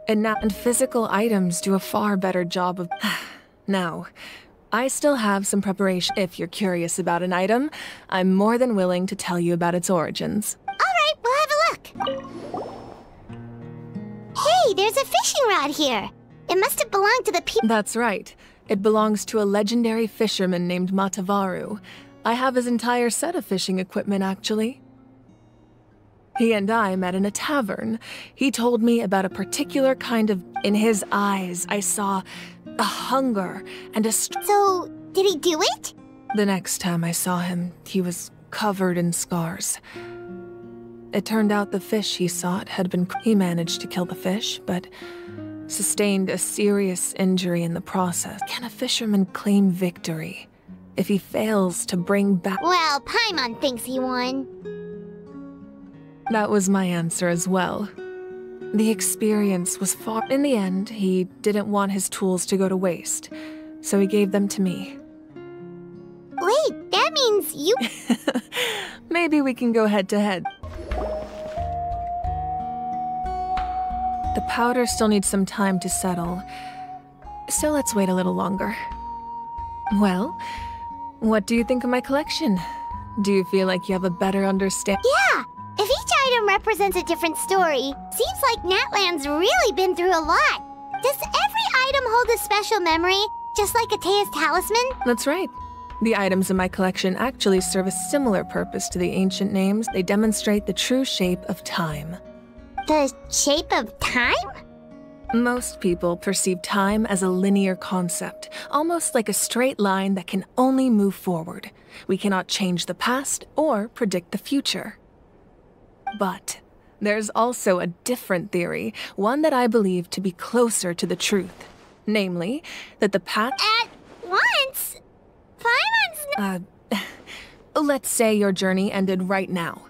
And physical items do a far better job of... Now, I still have some preparation. If you're curious about an item, I'm more than willing to tell you about its origins. Alright, we'll have a look. Hey, there's a fishing rod here. It must have belonged to the people. That's right. It belongs to a legendary fisherman named Matavaru. I have his entire set of fishing equipment, actually. He and I met in a tavern. He told me about a particular kind of... In his eyes, I saw a hunger and a... So, did he do it? The next time I saw him, he was covered in scars. It turned out the fish he sought had been... He managed to kill the fish, but sustained a serious injury in the process. Can a fisherman claim victory if he fails to bring back... Well, Paimon thinks he won. That was my answer as well. The experience was far... In the end, he didn't want his tools to go to waste, so he gave them to me. Wait, that means you... Maybe we can go head-to-head. The powder still needs some time to settle, so let's wait a little longer. Well, what do you think of my collection? Do you feel like you have a better understanding? Yeah! If each item represents a different story, seems like Natlan's really been through a lot. Does every item hold a special memory, just like Atea's talisman? That's right. The items in my collection actually serve a similar purpose to the ancient names. They demonstrate the true shape of time. The shape of time? Most people perceive time as a linear concept, almost like a straight line that can only move forward. We cannot change the past or predict the future. But there's also a different theory, one that I believe to be closer to the truth. Namely, that the path... At once? Paimon's... Let's say your journey ended right now.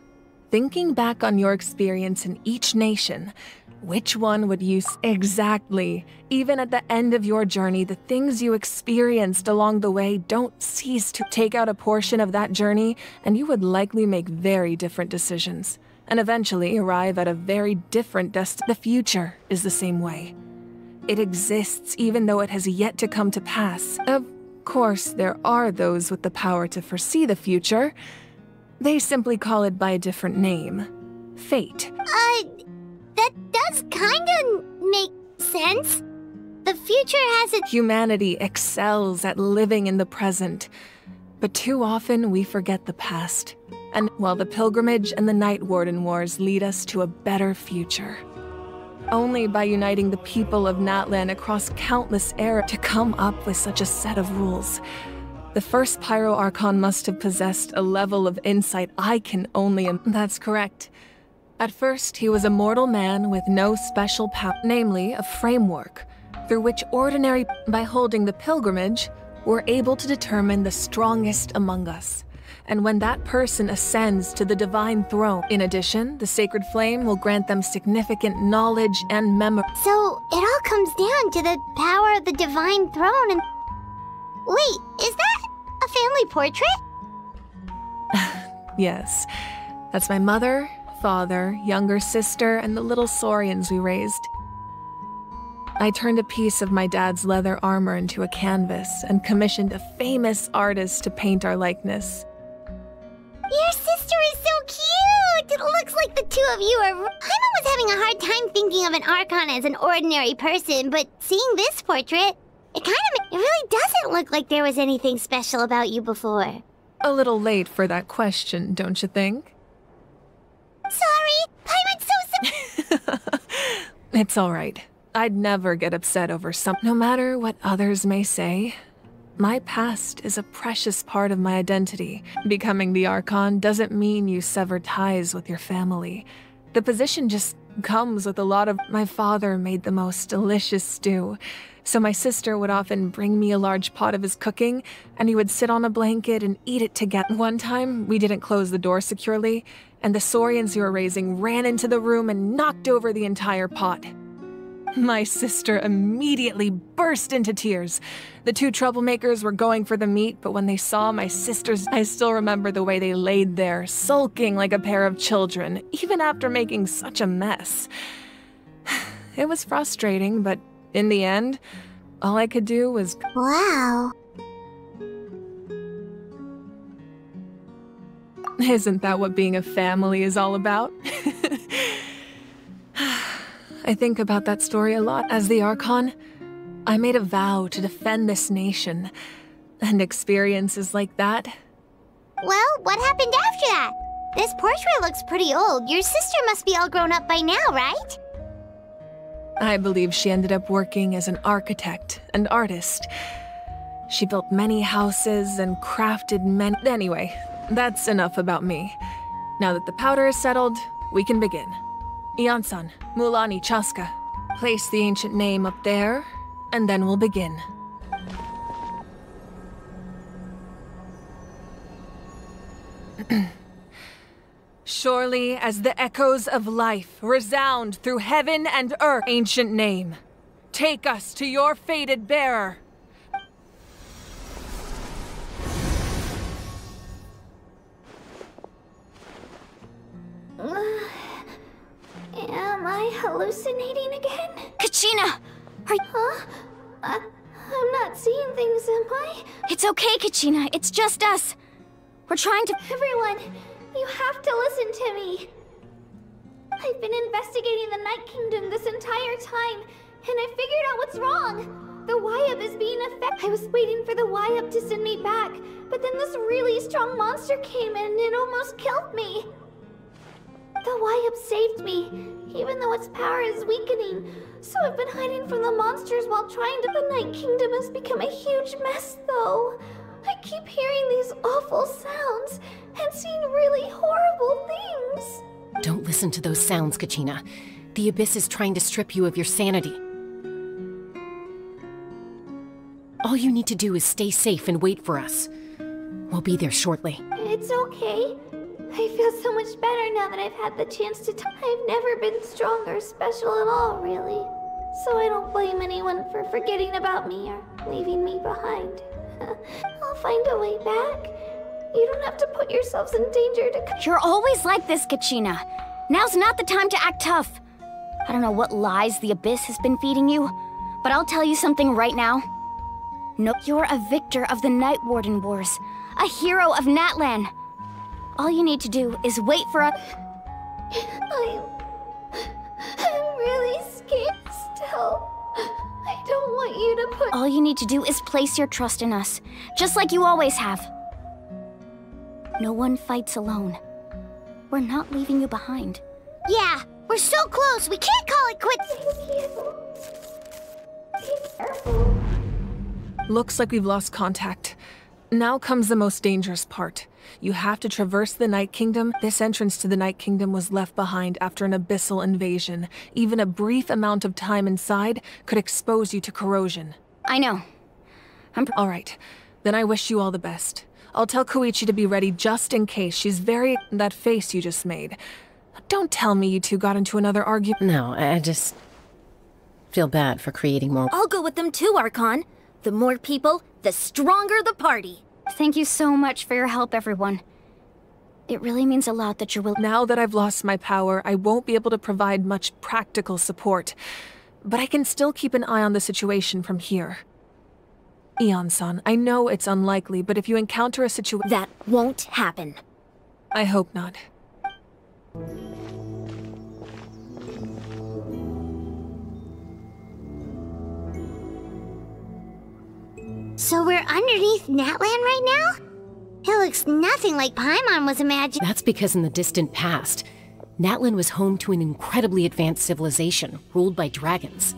Thinking back on your experience in each nation, which one would you... Exactly. Even at the end of your journey, the things you experienced along the way don't cease to take out a portion of that journey, and you would likely make very different decisions, and eventually arrive at a very different destination. The future is the same way. It exists even though it has yet to come to pass. Of course, there are those with the power to foresee the future. They simply call it by a different name. Fate. That does kinda make sense. The future hasn't... Humanity excels at living in the present, but too often we forget the past. And while the pilgrimage and the Night Warden Wars lead us to a better future. Only by uniting the people of Natlan across countless eras to come up with such a set of rules. The first Pyro Archon must have possessed a level of insight I can only... That's correct. At first, he was a mortal man with no special power, namely a framework, through which ordinary... By holding the pilgrimage, we're able to determine the strongest among us. And when that person ascends to the divine throne, in addition, the sacred flame will grant them significant knowledge and memory. So, it all comes down to the power of the divine throne and... Wait, is that a family portrait? Yes. That's my mother, father, younger sister, and the little saurians we raised. I turned a piece of my dad's leather armor into a canvas and commissioned a famous artist to paint our likeness. Your sister is so cute! It looks like the two of you are... Paimon was having a hard time thinking of an Archon as an ordinary person, but seeing this portrait, it really doesn't look like there was anything special about you before. A little late for that question, don't you think? Sorry! Paimon's so sorry! It's alright. I'd never get upset over something. No matter what others may say, my past is a precious part of my identity. Becoming the Archon doesn't mean you sever ties with your family. The position just comes with a lot of... My father made the most delicious stew, so my sister would often bring me a large pot of his cooking, and he would sit on a blanket and eat it together. One time, we didn't close the door securely, and the saurians he were raising ran into the room and knocked over the entire pot. My sister immediately burst into tears. The two troublemakers were going for the meat, but when they saw my sisters, I still remember the way they laid there, sulking like a pair of children, even after making such a mess. It was frustrating, but in the end, all I could do was... Wow. Isn't that what being a family is all about? I think about that story a lot. As the Archon, I made a vow to defend this nation. And experiences like that... Well, what happened after that? This portrait looks pretty old. Your sister must be all grown up by now, right? I believe she ended up working as an architect and artist. She built many houses and crafted many... Anyway, that's enough about me. Now that the powder is settled, we can begin. Ian-san, Mulani Chaska. Place the ancient name up there, and then we'll begin. Surely as the echoes of life resound through heaven and earth, ancient name, take us to your fated bearer. Am I hallucinating again? Kachina! Are you... Huh? I'm not seeing things, am I? It's okay, Kachina. It's just us. We're trying to... Everyone, you have to listen to me. I've been investigating the Night Kingdom this entire time, and I figured out what's wrong. The Wyup is being affected. I was waiting for the Wyup to send me back, but then this really strong monster came in and almost killed me. The Wyup saved me, even though its power is weakening. So I've been hiding from the monsters while trying to... The Night Kingdom has become a huge mess, though. I keep hearing these awful sounds and seeing really horrible things. Don't listen to those sounds, Kachina. The Abyss is trying to strip you of your sanity. All you need to do is stay safe and wait for us. We'll be there shortly. It's okay. I feel so much better now that I've had the chance to I've never been strong or special at all, really. So I don't blame anyone for forgetting about me or leaving me behind. I'll find a way back. You don't have to put yourselves in danger to... You're always like this, Kachina. Now's not the time to act tough. I don't know what lies the Abyss has been feeding you, but I'll tell you something right now. No, you're a victor of the Night Warden Wars, a hero of Natlan. All you need to do is wait for a... I'm really scared still. I don't want you to put... All you need to do is place your trust in us, just like you always have. No one fights alone. We're not leaving you behind. Yeah, we're so close, we can't call it quits. Be careful. Looks like we've lost contact. Now comes the most dangerous part. You have to traverse the Night Kingdom. This entrance to the Night Kingdom was left behind after an abyssal invasion. Even a brief amount of time inside could expose you to corrosion. I know. All right, then I wish you all the best. I'll tell Koichi to be ready just in case. She's very... That face you just made. Don't tell me you two got into another argument. No, I just feel bad for creating more... I'll go with them too, Archon. The more people, the stronger the party. Thank you so much for your help, everyone. It really means a lot that you're willing... Now that I've lost my power, I won't be able to provide much practical support. But I can still keep an eye on the situation from here. Ian-san, I know it's unlikely, but if you encounter a situation... That won't happen. I hope not. So we're underneath Natlan right now? It looks nothing like Paimon was imagining. That's because in the distant past, Natlan was home to an incredibly advanced civilization ruled by dragons.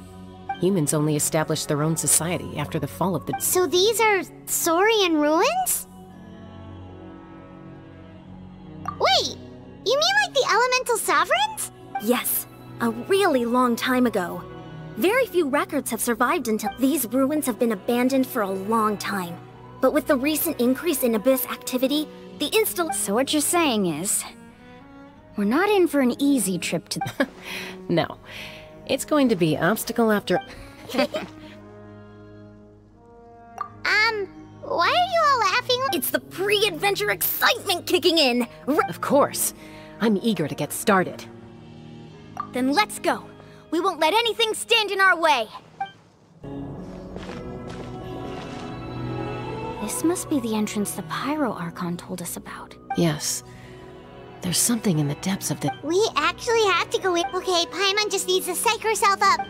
Humans only established their own society after the fall of the... So these are Saurian ruins? Wait, you mean like the elemental sovereigns? Yes, a really long time ago. Very few records have survived until these ruins have been abandoned for a long time. But with the recent increase in Abyss activity, the So what you're saying is, we're not in for an easy trip to... No. It's going to be obstacle after... Why are you all laughing? It's the pre-adventure excitement kicking in! Of course. I'm eager to get started. Then let's go. We won't let anything stand in our way. This must be the entrance the Pyro Archon told us about. Yes. There's something in the depths of the... We actually have to go in. Okay, Paimon just needs to psych herself up.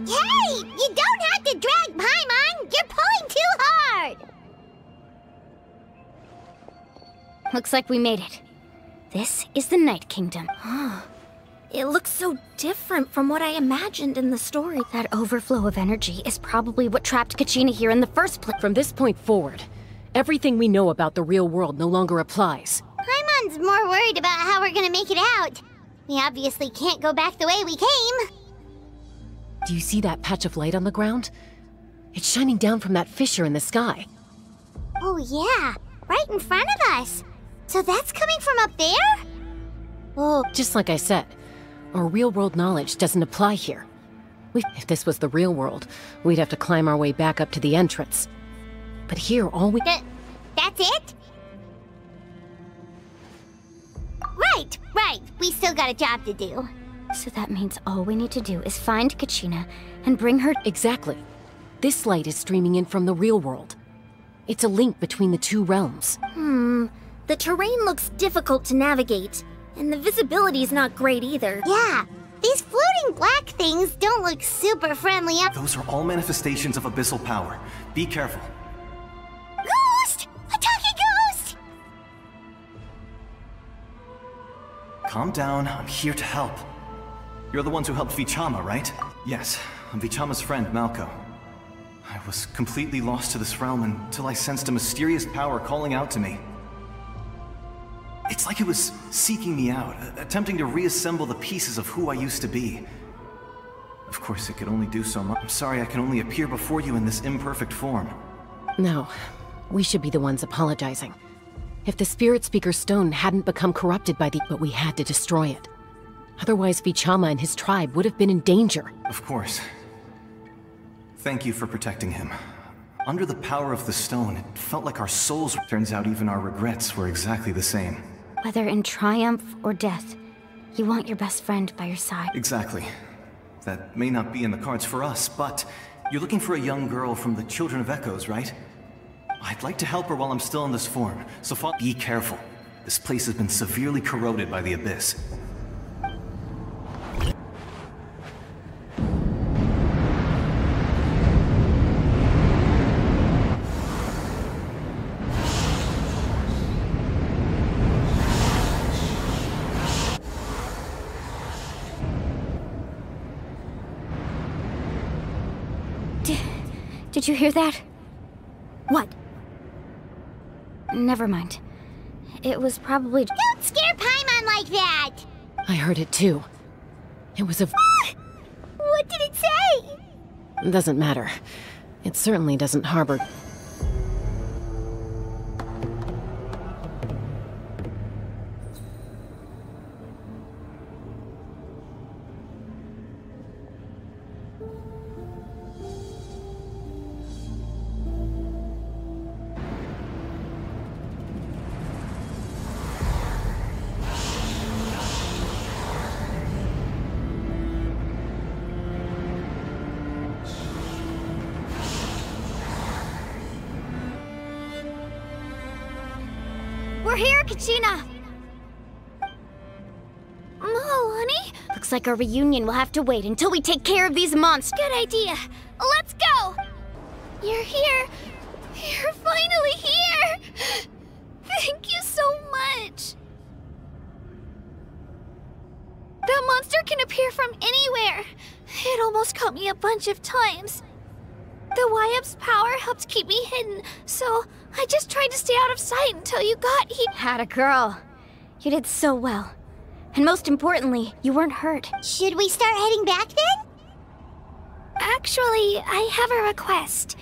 Hey! You don't have to drag Paimon! You're pulling too hard! Looks like we made it. This is the Night Kingdom. It looks so different from what I imagined in the story. That overflow of energy is probably what trapped Kachina here in the first place. From this point forward, everything we know about the real world no longer applies. Paimon's more worried about how we're gonna make it out. We obviously can't go back the way we came. Do you see that patch of light on the ground? It's shining down from that fissure in the sky. Oh yeah, right in front of us. So that's coming from up there? Oh, just like I said, our real-world knowledge doesn't apply here. If this was the real world, we'd have to climb our way back up to the entrance. But here, all we... That's it? Right. We still got a job to do. So that means all we need to do is find Kachina and bring her... Exactly. This light is streaming in from the real world. It's a link between the two realms. The terrain looks difficult to navigate, and the visibility's not great either. Yeah, these floating black things don't look super friendly. Those are all manifestations of abyssal power. Be careful. Ghost! A talking ghost! Calm down, I'm here to help. You're the ones who helped Vichama, right? Yes, I'm Vichama's friend, Malko. I was completely lost to this realm until I sensed a mysterious power calling out to me. It's like it was seeking me out, attempting to reassemble the pieces of who I used to be. Of course, it could only do so much. I'm sorry I can only appear before you in this imperfect form. No, we should be the ones apologizing. If the Spirit Speaker's stone hadn't become corrupted by the... But we had to destroy it. Otherwise, Vichama and his tribe would have been in danger. Of course. Thank you for protecting him. Under the power of the stone, it felt like our souls... Turns out even our regrets were exactly the same. Whether in triumph or death, you want your best friend by your side. Exactly. That may not be in the cards for us, but you're looking for a young girl from the Children of Echoes, right? I'd like to help her while I'm still in this form, so be careful. This place has been severely corroded by the Abyss. Did you hear that? What? Never mind. It was probably... Don't scare Paimon like that! I heard it too. It was a... What did it say? It doesn't matter. It certainly doesn't harbor... We're here, Kachina! Oh, honey? Looks like our reunion will have to wait until we take care of these monsters. Good idea. Let's go! You're here. You're finally here! Thank you so much! That monster can appear from anywhere. It almost caught me a bunch of times. The Wyap's power helped keep me hidden, so I just tried to stay out of sight until you got here. Had a girl. You did so well. And most importantly, you weren't hurt. Should we start heading back then? Actually, I have a request.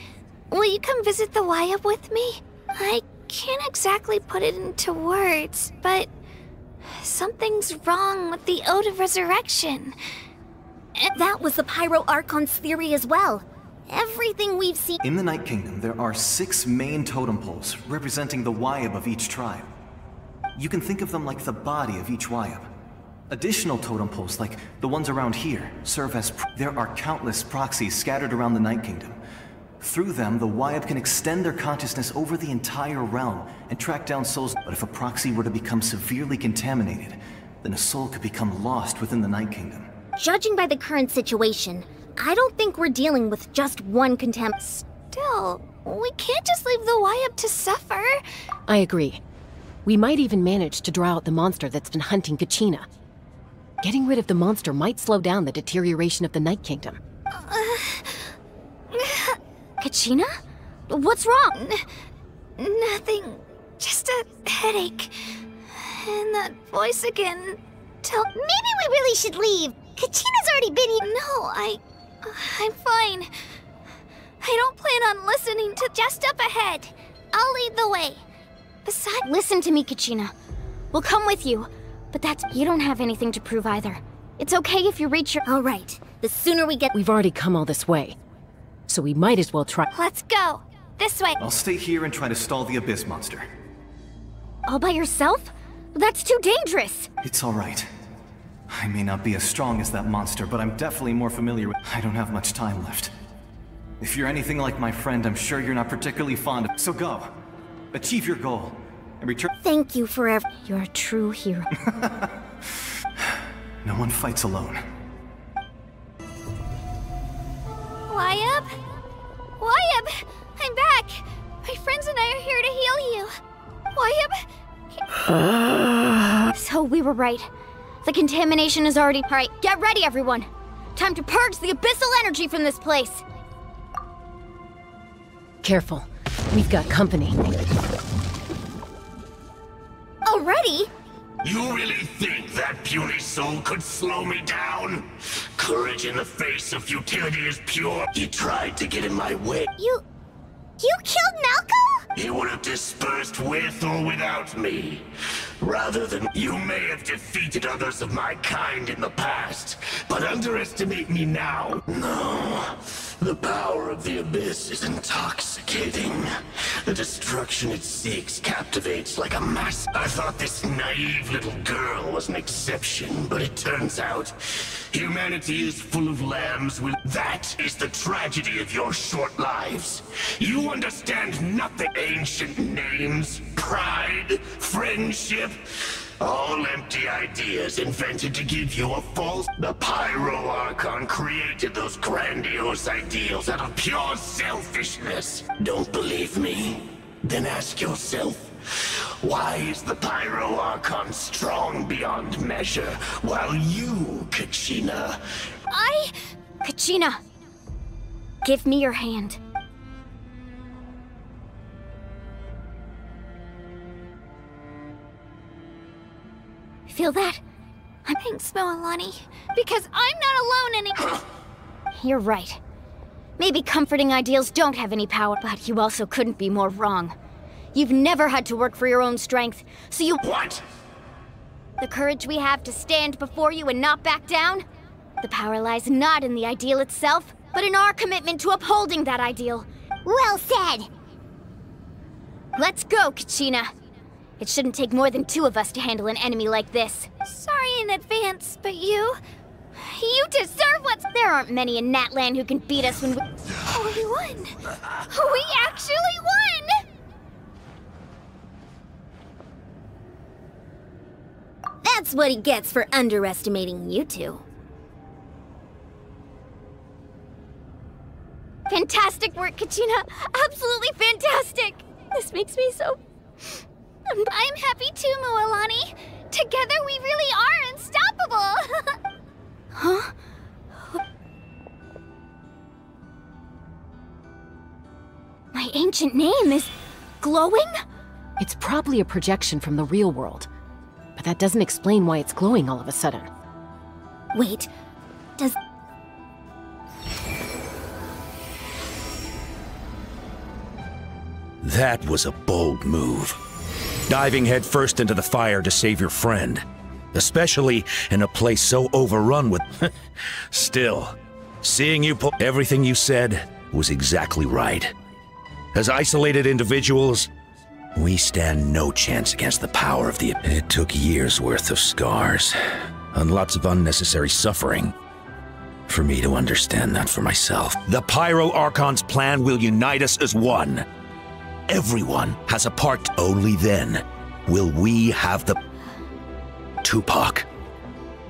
Will you come visit the Wayab with me? I can't exactly put it into words, but something's wrong with the Ode of Resurrection. That was the Pyro Archon's theory as well. Everything we've seen— In the Night Kingdom, there are 6 main totem poles representing the Wayab of each tribe. You can think of them like the body of each Wayab. Additional totem poles, like the ones around here, serve as— There are countless proxies scattered around the Night Kingdom. Through them, the Wayab can extend their consciousness over the entire realm and track down souls. But if a proxy were to become severely contaminated, then a soul could become lost within the Night Kingdom. Judging by the current situation, I don't think we're dealing with just one Still, we can't just leave the Wayab to suffer. I agree. We might even manage to draw out the monster that's been hunting Kachina. Getting rid of the monster might slow down the deterioration of the Night Kingdom. Kachina? What's wrong? Nothing. Just a headache. And that voice again. Maybe we really should leave. Kachina's already been here. No, I'm fine. I don't plan on listening to just up ahead. I'll lead the way. Besides— Listen to me, Kachina. We'll come with you. But you don't have anything to prove either. It's okay if you reach your— All right. The sooner we get— We've already come all this way. So we might as well try— Let's go. This way. I'll stay here and try to stall the Abyss monster. All by yourself? That's too dangerous. It's all right. I may not be as strong as that monster, but I'm definitely more familiar with— I don't have much time left. If you're anything like my friend, I'm sure you're not particularly fond of— So go. Achieve your goal. And return— Thank you forever. You're a true hero. No one fights alone. Wayab? Wayab! I'm back! My friends and I are here to heal you. Wayab? So we were right. The contamination is already— Alright, get ready, everyone! Time to purge the abyssal energy from this place! Careful. We've got company. Already? You really think that puny soul could slow me down? Courage in the face of futility is pure. He tried to get in my way. You killed Malco? He would have dispersed with or without me. Rather than— You may have defeated others of my kind in the past, but underestimate me now. No. The power of the Abyss is intoxicating. The destruction it seeks captivates like a mass. I thought this naive little girl was an exception, but it turns out humanity is full of lambs with— That is the tragedy of your short lives. You understand nothing. Ancient names, pride, friendship, all empty ideas invented to give you a false— The Pyro Archon created those grandiose ideals out of pure selfishness. Don't believe me? Then ask yourself, why is the Pyro Archon strong beyond measure, while you, Kachina— Kachina! Give me your hand. Feel that? Thanks, Moalani. Because I'm not alone anymore. You're right. Maybe comforting ideals don't have any power, but you also couldn't be more wrong. You've never had to work for your own strength, so you— What? The courage we have to stand before you and not back down? The power lies not in the ideal itself, but in our commitment to upholding that ideal. Well said! Let's go, Kachina. It shouldn't take more than 2 of us to handle an enemy like this. Sorry in advance, but you deserve what's— There aren't many in Natlan who can beat us when we— Oh, we won! We actually won! That's what he gets for underestimating you two. Fantastic work, Kachina! Absolutely fantastic! This makes me so— I'm happy too, Moalani. Together we really are unstoppable. Huh? My ancient name is glowing? It's probably a projection from the real world. but that doesn't explain why it's glowing all of a sudden. Wait, does... That was a bold move. Diving headfirst into the fire to save your friend. Especially in a place so overrun with... Still, seeing you pull... Everything you said was exactly right. As isolated individuals, we stand no chance against the power of the... It took years' worth of scars, and lots of unnecessary suffering, for me to understand that for myself. The Pyro Archon's plan will unite us as one. Everyone has a part. Only then will we have the... Tupac,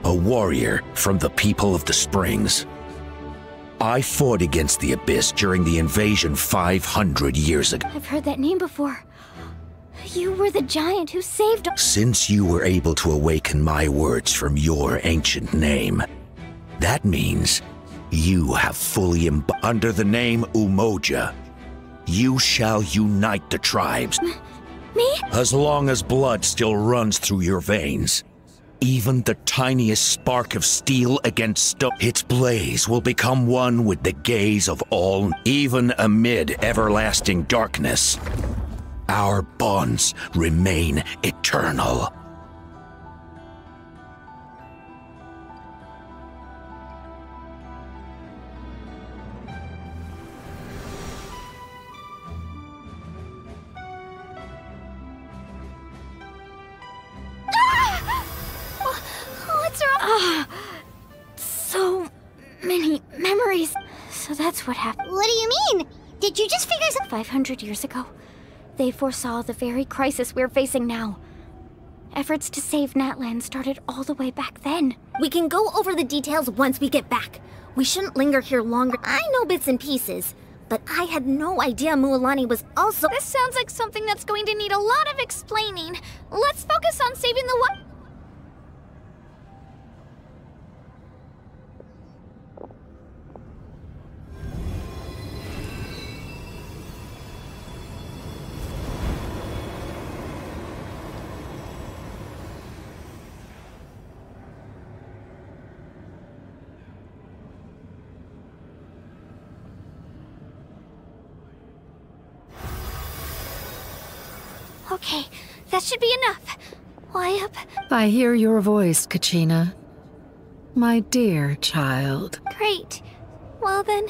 a warrior from the people of the Springs. I fought against the Abyss during the invasion 500 years ago. I've heard that name before. You were the giant who saved... Since you were able to awaken my words from your ancient name, that means you have fully under the name Umoja. You shall unite the tribes. Me? As long as blood still runs through your veins. Even the tiniest spark of steel against stone, its blaze will become one with the gaze of all, even amid everlasting darkness. Our bonds remain eternal. What's wrong? So many memories. So that's what happened. What do you mean? Did you just figure something? 500 years ago, they foresaw the very crisis we're facing now. Efforts to save Natlan started all the way back then. We can go over the details once we get back. We shouldn't linger here longer. I know bits and pieces, but I had no idea Mualani was also— This sounds like something that's going to need a lot of explaining. Let's focus on saving the what? Okay, that should be enough. Why up? I hear your voice, Kachina. My dear child. Great. Well then,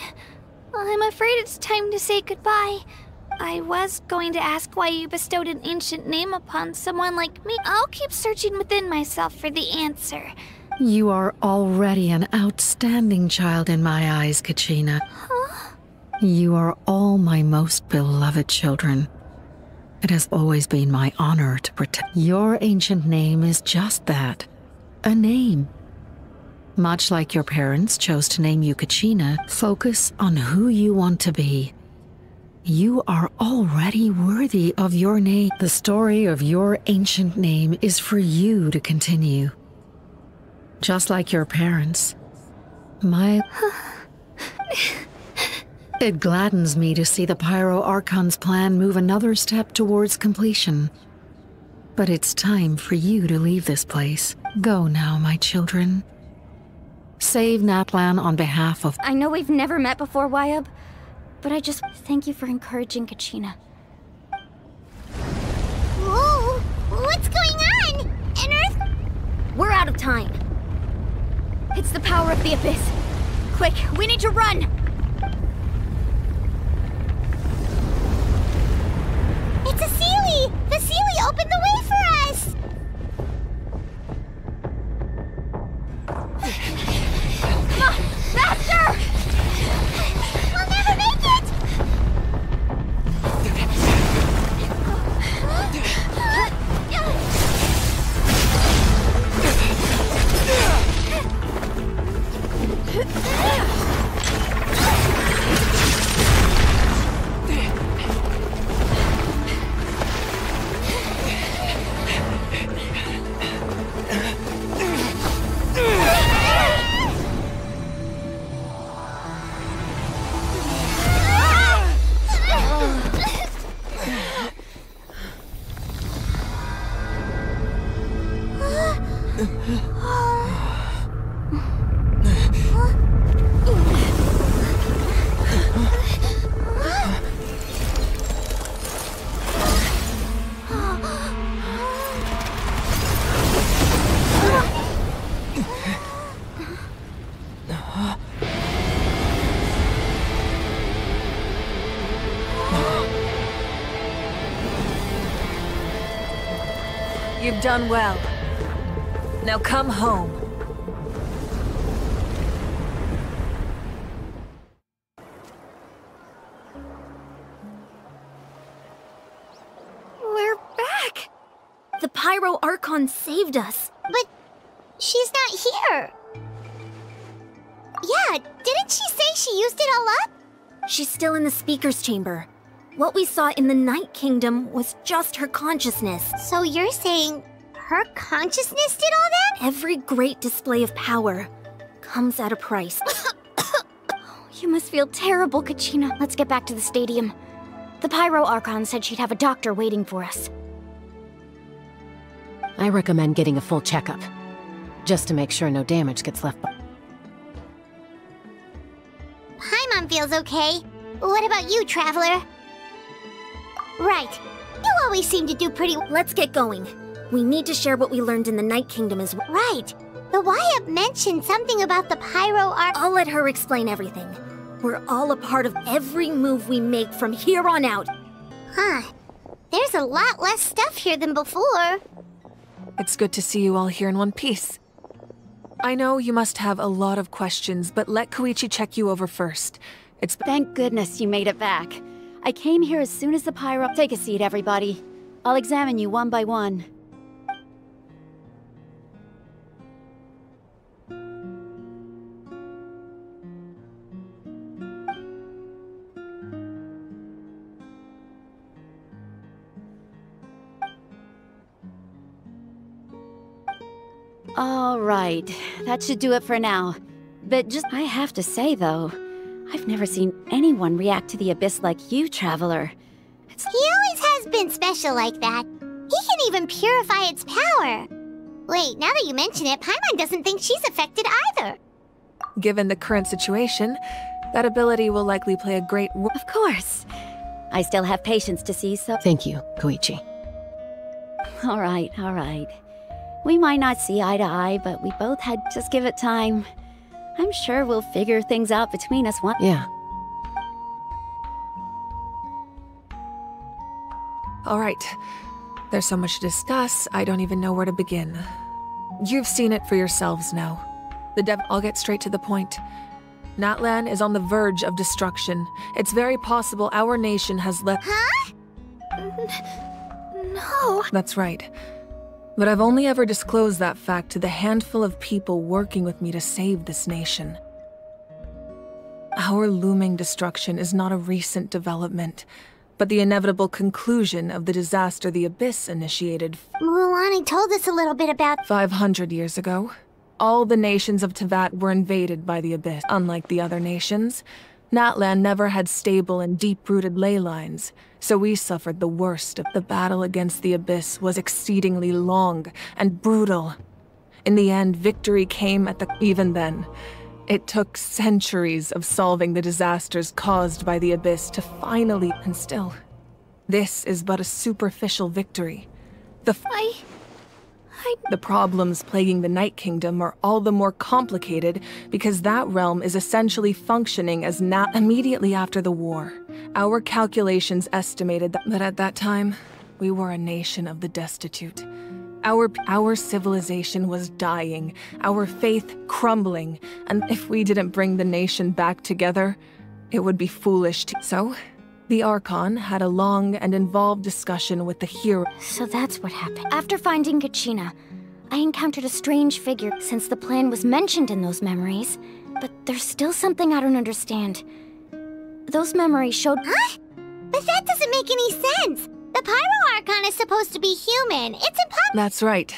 I'm afraid it's time to say goodbye. I was going to ask why you bestowed an ancient name upon someone like me. I'll keep searching within myself for the answer. You are already an outstanding child in my eyes, Kachina. Huh? You are all my most beloved children. It has always been my honor to protect. Your ancient name is just that, a name. Much like your parents chose to name you Kachina, focus on who you want to be. You are already worthy of your name. The story of your ancient name is for you to continue. Just like your parents. It gladdens me to see the Pyro Archon's plan move another step towards completion. But it's time for you to leave this place. Go now, my children. Save Natlan on behalf of— I know we've never met before, Wayab, but I just thank you for encouraging Kachina. Whoa! What's going on? An earth? We're out of time. It's the power of the Abyss. Quick, we need to run! It's a Sealy! The Sealy opened the way for us! Faster! We'll never make it! You've done well. Now come home. We're back! The Pyro Archon saved us. But she's not here. Yeah, didn't she say she used it all up? She's still in the Speaker's Chamber. What we saw in the Night Kingdom was just her consciousness. So you're saying her consciousness did all that? Every great display of power comes at a price. You must feel terrible, Kachina. Let's get back to the stadium. The Pyro Archon said she'd have a doctor waiting for us. I recommend getting a full checkup, just to make sure no damage gets left. Paimon feels okay. What about you, Traveler? Right. You always seem to do pretty well. Let's get going. We need to share what we learned in the Night Kingdom as well. Right. The Wyatt mentioned something about the Pyro Arc. I'll let her explain everything. We're all a part of every move we make from here on out. Huh. There's a lot less stuff here than before. It's good to see you all here in one piece. I know you must have a lot of questions, but let Koichi check you over first. Thank goodness you made it back. I came here as soon as the Pyro... Take a seat, everybody. I'll examine you one by one. All right, that should do it for now. But I have to say, though, I've never seen anyone react to the Abyss like you, Traveler. He always has been special like that. He can even purify its power. Wait, now that you mention it, Paimon doesn't think she's affected either. Given the current situation, that ability will likely play a great role. Of course. I still have patience to see, so... Thank you, Koichi. All right, all right. We might not see eye to eye, but we both had... Just give it time. I'm sure we'll figure things out between us one... Yeah. All right. There's so much to discuss, I don't even know where to begin. You've seen it for yourselves now. I'll get straight to the point. Natlan is on the verge of destruction. It's very possible our nation has left... Huh? No. That's right. But I've only ever disclosed that fact to the handful of people working with me to save this nation. Our looming destruction is not a recent development, but the inevitable conclusion of the disaster the Abyss initiated. Mualani told us a little bit about... 500 years ago. All the nations of Teyvat were invaded by the Abyss. Unlike the other nations, Natlan never had stable and deep-rooted ley lines, so we suffered the worst of the battle against the Abyss was exceedingly long and brutal. In the end, victory came at the... Even then, it took centuries of solving the disasters caused by the Abyss to finally... And still, this is but a superficial victory. The problems plaguing the Night Kingdom are all the more complicated because that realm is essentially functioning as immediately after the war. Our calculations estimated that at that time, we were a nation of the destitute. Our civilization was dying, our faith crumbling, and if we didn't bring the nation back together, it would be foolish to... So, the Archon had a long and involved discussion with the hero. So that's what happened. After finding Kachina, I encountered a strange figure since the plan was mentioned in those memories. But there's still something I don't understand. Those memories showed... Huh? But that doesn't make any sense! The Pyro Archon is supposed to be human. It's impossible. That's right.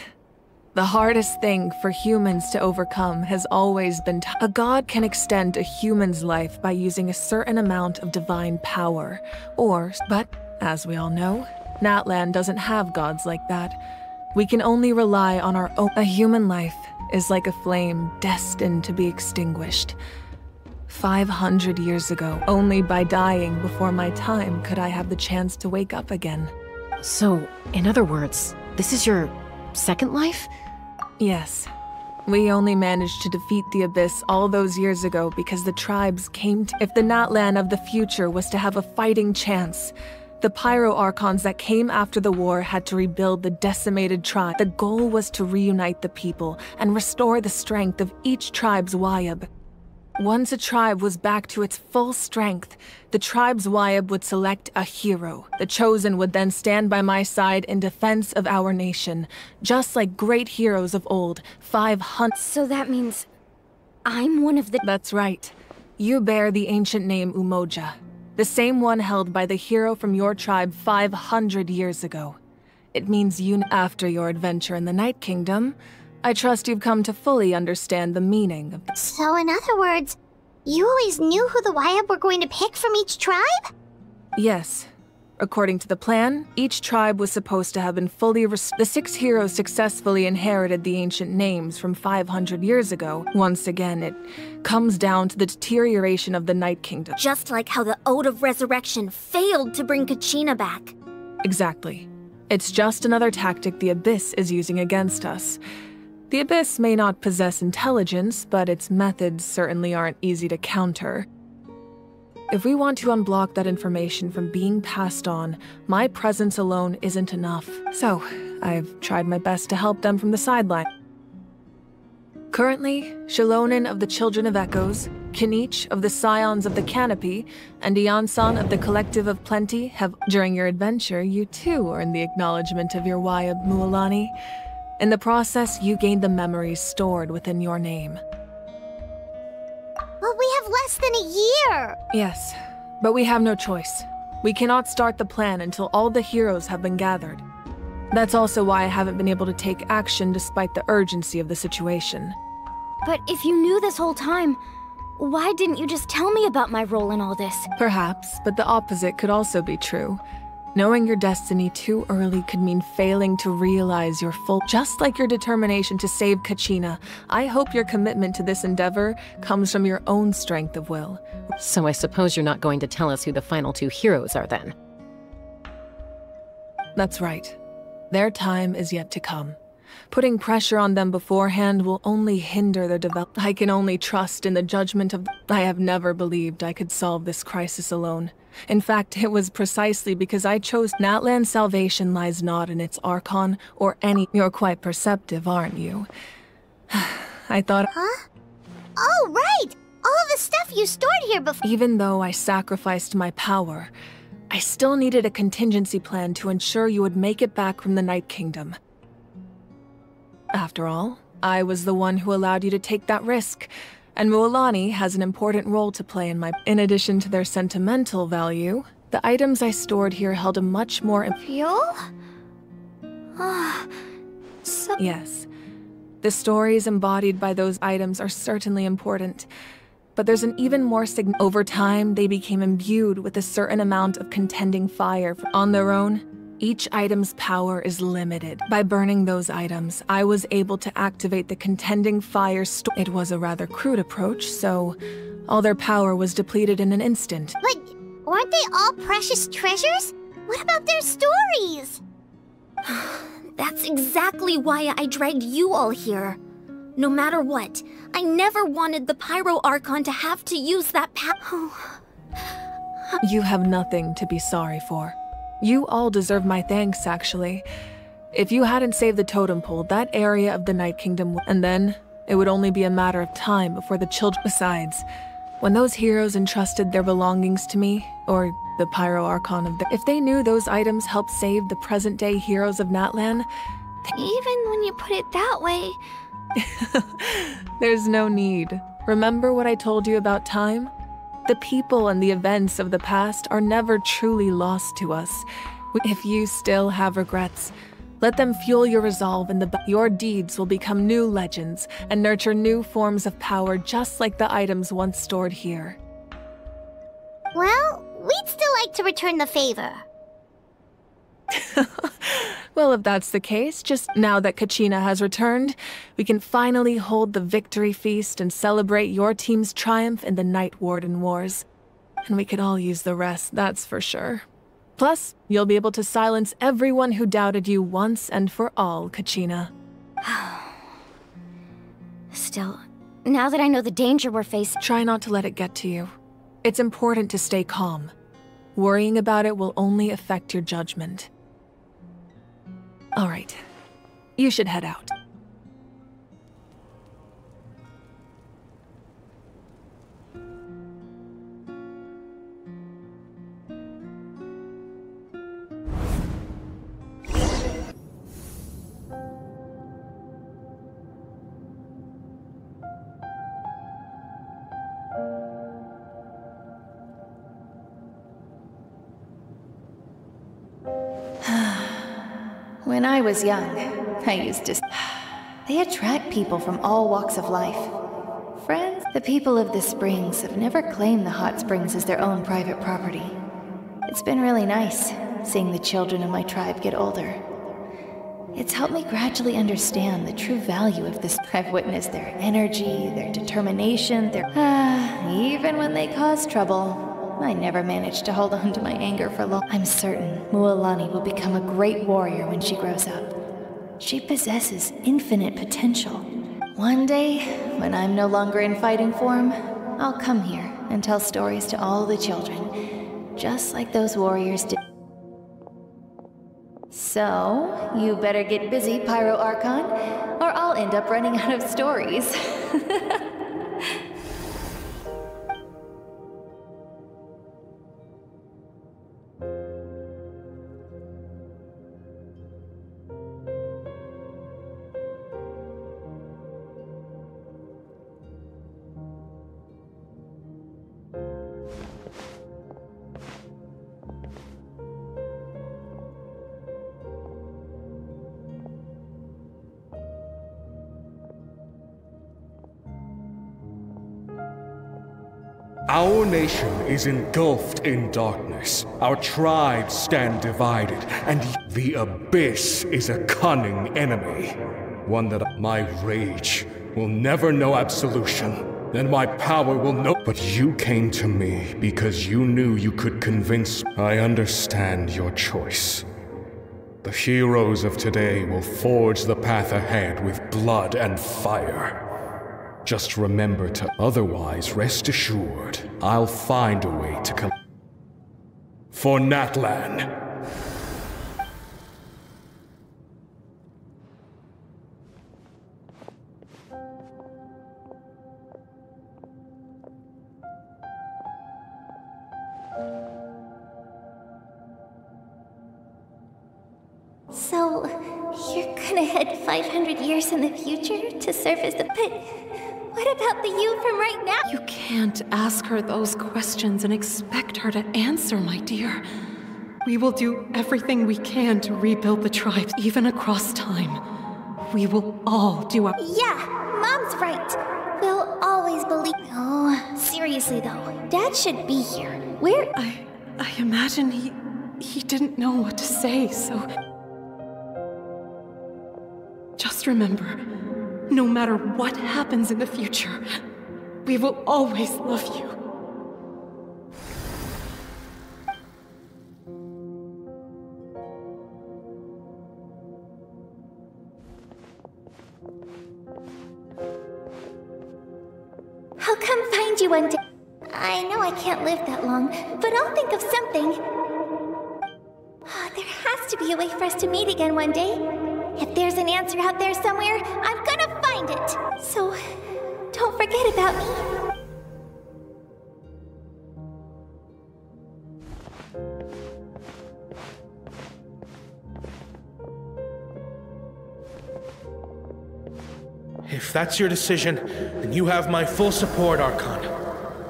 The hardest thing for humans to overcome has always been a god can extend a human's life by using a certain amount of divine power. But, as we all know, Natlan doesn't have gods like that. We can only rely on our own. A human life is like a flame destined to be extinguished. 500 years ago, only by dying before my time could I have the chance to wake up again. So, in other words, this is your second life? Yes. We only managed to defeat the Abyss all those years ago because the tribes came to— If the Natlan of the future was to have a fighting chance, the Pyro Archons that came after the war had to rebuild the decimated tribe. The goal was to reunite the people and restore the strength of each tribe's Wayab. Once a tribe was back to its full strength, the tribe's Wayab would select a hero. The chosen would then stand by my side in defense of our nation, just like great heroes of old, 500— So that means I'm one of the— That's right. You bear the ancient name Umoja, the same one held by the hero from your tribe 500 years ago. It means after your adventure in the Night Kingdom, I trust you've come to fully understand the meaning of the— So in other words, you always knew who the Wayab were going to pick from each tribe? Yes. According to the plan, each tribe was supposed to have been fully The 6 heroes successfully inherited the ancient names from 500 years ago. Once again, it comes down to the deterioration of the Night Kingdom. Just like how the Ode of Resurrection failed to bring Kachina back. Exactly. It's just another tactic the Abyss is using against us. The Abyss may not possess intelligence, but its methods certainly aren't easy to counter. If we want to unblock that information from being passed on, my presence alone isn't enough. So, I've tried my best to help them from the sideline. Currently, Shalonin of the Children of Echoes, Kinich of the Scions of the Canopy, and Iansan of the Collective of Plenty have— During your adventure, you too earned the acknowledgement of your Wayab, Mualani. In the process, you gained the memories stored within your name. But we have less than a year! Yes, but we have no choice. We cannot start the plan until all the heroes have been gathered. That's also why I haven't been able to take action despite the urgency of the situation. But if you knew this whole time, why didn't you just tell me about my role in all this? Perhaps, but the opposite could also be true. Knowing your destiny too early could mean failing to realize your full— Just like your determination to save Kachina, I hope your commitment to this endeavor comes from your own strength of will. So I suppose you're not going to tell us who the final 2 heroes are then? That's right. Their time is yet to come. Putting pressure on them beforehand will only hinder their development. I can only trust in the judgment of— I have never believed I could solve this crisis alone. In fact, it was precisely because I chose— Natlan's salvation lies not in its Archon or any— You're quite perceptive, aren't you? I thought— Huh? Oh, right! All of the stuff you stored here before— Even though I sacrificed my power, I still needed a contingency plan to ensure you would make it back from the Night Kingdom. After all, I was the one who allowed you to take that risk, and Mualani has an important role to play in my— In addition to their sentimental value, the items I stored here held a much more— Fuel? Yes. The stories embodied by those items are certainly important, but there's an even more Over time, they became imbued with a certain amount of contending fire. On their own, each item's power is limited. By burning those items, I was able to activate the contending fire. It was a rather crude approach, so all their power was depleted in an instant. But aren't they all precious treasures? What about their stories? That's exactly why I dragged you all here. No matter what, I never wanted the Pyro Archon to have to use that power. You have nothing to be sorry for. You all deserve my thanks, actually. If you hadn't saved the totem pole, that area of the Night Kingdom and then it would only be a matter of time before the children— Besides, when those heroes entrusted their belongings to me, or the Pyro Archon of the— If they knew those items helped save the present-day heroes of Natlan— Even when you put it that way— There's no need. Remember what I told you about time? The people and the events of the past are never truly lost to us. If you still have regrets, let them fuel your resolve and your deeds will become new legends and nurture new forms of power just like the items once stored here. Well, we'd still like to return the favor. Well, if that's the case, just now that Kachina has returned, we can finally hold the victory feast and celebrate your team's triumph in the Night Warden Wars. And we could all use the rest, that's for sure. Plus, you'll be able to silence everyone who doubted you once and for all, Kachina. Still, now that I know the danger we're facing... Try not to let it get to you. It's important to stay calm. Worrying about it will only affect your judgment. All right. You should head out. When I was young, I used to... They attract people from all walks of life. Friends, the people of the springs have never claimed the hot springs as their own private property. It's been really nice, seeing the children of my tribe get older. It's helped me gradually understand the true value of this. I've witnessed their energy, their determination, their... even when they cause trouble, I never managed to hold on to my anger for long. I'm certain Mualani will become a great warrior when she grows up. She possesses infinite potential. One day, when I'm no longer in fighting form, I'll come here and tell stories to all the children, just like those warriors did. So, you better get busy, Pyro Archon, or I'll end up running out of stories. Our nation is engulfed in darkness. Our tribes stand divided, and the Abyss is a cunning enemy. One that my rage will never know absolution, and my power will know. But you came to me because you knew you could convince. I understand your choice. The heroes of today will forge the path ahead with blood and fire. Just remember to... Otherwise, rest assured, I'll find a way to for Natlan. So, you're gonna head 500 years in the future to serve as the pit? What about the you from right now? You can't ask her those questions and expect her to answer, my dear. We will do everything we can to rebuild the tribes, even across time. We will all do our... Yeah, Mom's right. We'll always believe... Oh, seriously though, Dad should be here. Where... I imagine he didn't know what to say, so... Just remember, no matter what happens in the future, we will always love you. I'll come find you one day. I know I can't live that long, but I'll think of something. There has to be a way for us to meet again one day. If there's an answer out there somewhere, I'm gonna find it. So, don't forget about me. If that's your decision, then you have my full support, Archon.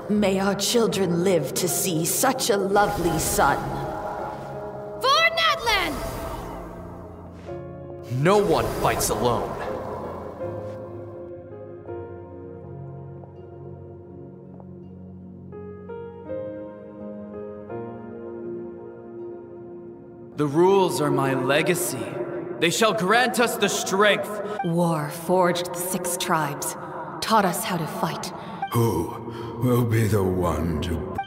May our children live to see such a lovely son. For Natlan! No one fights alone. The rules are my legacy. They shall grant us the strength. War forged the 6 tribes, taught us how to fight. Who will be the one to...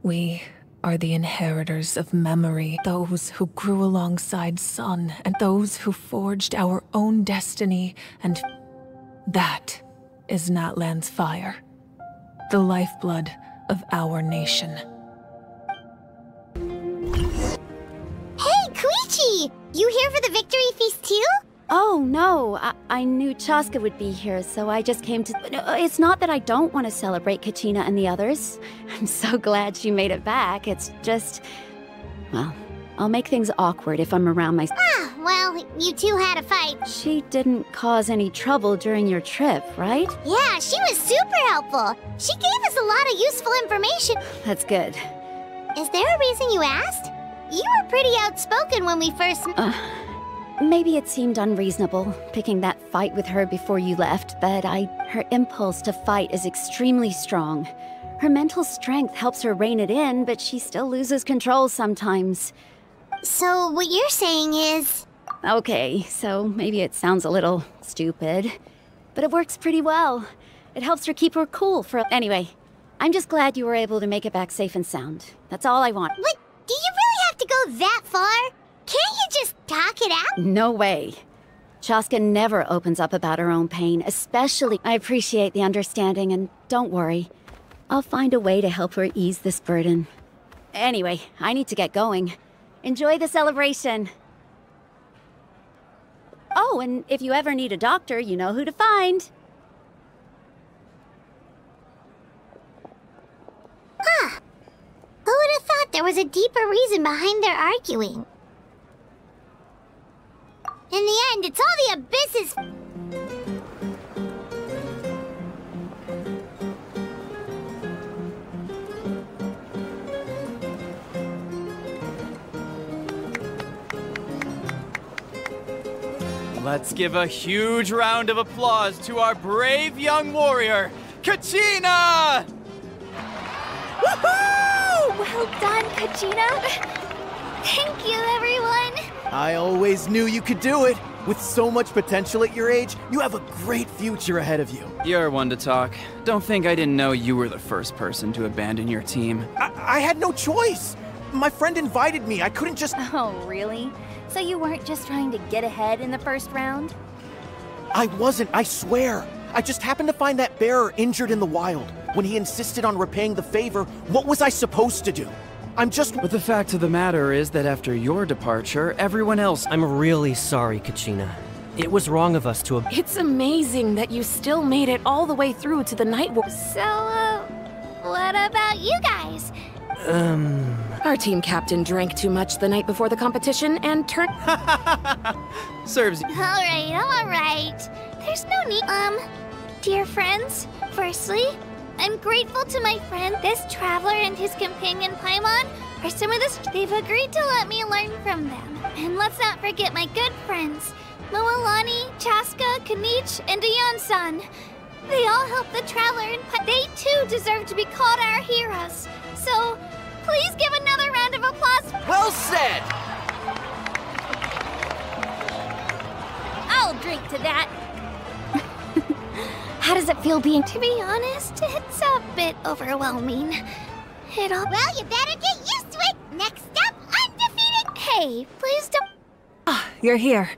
We are the inheritors of memory, those who grew alongside Sun, and those who forged our own destiny, and that is Natlan's fire, the lifeblood of our nation. Hey, Koichi! You here for the victory feast too? Oh, no. I knew Chaska would be here, so I just came to... It's not that I don't want to celebrate Kachina and the others. I'm so glad she made it back. It's just... Well, I'll make things awkward if I'm around my... Ah, well, you two had a fight. She didn't cause any trouble during your trip, right? Yeah, she was super helpful. She gave us a lot of useful information. That's good. Is there a reason you asked? You were pretty outspoken when we first... Maybe it seemed unreasonable, picking that fight with her before you left, but her impulse to fight is extremely strong. Her mental strength helps her rein it in, but she still loses control sometimes. So what you're saying is... Okay, so maybe it sounds a little stupid, but it works pretty well. It helps her keep her cool for... Anyway, I'm just glad you were able to make it back safe and sound. That's all I want. But do you really have to go that far? Can't you just talk it out? No way. Chaska never opens up about her own pain, especially... I appreciate the understanding, and don't worry. I'll find a way to help her ease this burden. Anyway, I need to get going. Enjoy the celebration. Oh, and if you ever need a doctor, you know who to find. Huh. Who would have thought there was a deeper reason behind their arguing? In the end, it's all the Abyss's... Let's give a huge round of applause to our brave young warrior, Kachina! Woohoo! Well done, Kachina! Thank you, everyone! I always knew you could do it. With so much potential at your age, you have a great future ahead of you. You're one to talk. Don't think I didn't know you were the first person to abandon your team. I had no choice. My friend invited me. I couldn't just... Oh, really? So you weren't just trying to get ahead in the first round? I wasn't, I swear. I just happened to find that bearer injured in the wild. When he insisted on repaying the favor, what was I supposed to do? But the fact of the matter is that after your departure, everyone else... I'm really sorry, Kachina. It was wrong of us to... It's amazing that you still made it all the way through to the night war. So, what about you guys? Our team captain drank too much the night before the competition and turned... Serves you. Alright, I'm alright. There's no need... Dear friends, firstly, I'm grateful to my friend, this traveler and his companion Paimon, for some of this. They've agreed to let me learn from them. And let's not forget my good friends, Moalani, Chaska, Kanich, and Ayan-san. They all helped the traveler and they too deserve to be called our heroes. So, please give another round of applause. Well said! I'll drink to that. How does it feel being... To be honest, it's a bit overwhelming. It'll... Well, you better get used to it. Next up, undefeated. Hey, please don't... Ah, you're here.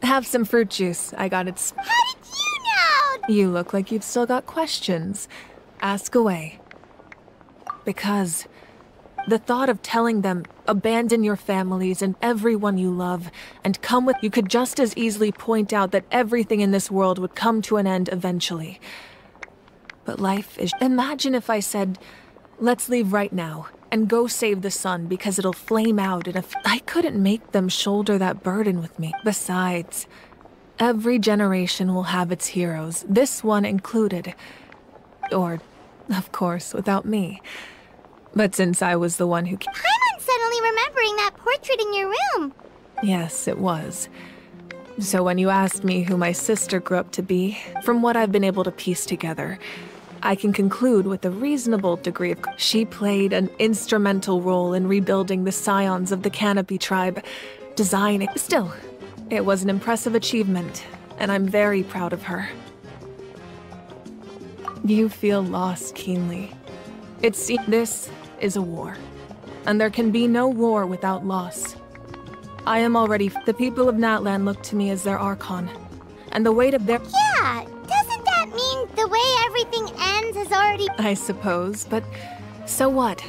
Have some fruit juice. I got it. How did you know? You look like you've still got questions. Ask away. Because the thought of telling them, abandon your families and everyone you love, and come with... You could just as easily point out that everything in this world would come to an end eventually. But life is... Imagine if I said, let's leave right now, and go save the sun because it'll flame out and if... I couldn't make them shoulder that burden with me. Besides, every generation will have its heroes, this one included. Or, of course, without me. But since I was the one who... Paimon's suddenly remembering that portrait in your room. Yes, it was. So when you asked me who my sister grew up to be, from what I've been able to piece together, I can conclude with a reasonable degree of... She played an instrumental role in rebuilding the scions of the Canopy tribe, designing... Still, it was an impressive achievement, and I'm very proud of her. You feel lost keenly. This is a war. and there can be no war without loss. I am already. The people of Natlan look to me as their Archon, and the weight of their. Yeah, doesn't that mean the way everything ends has already. I suppose, but so what?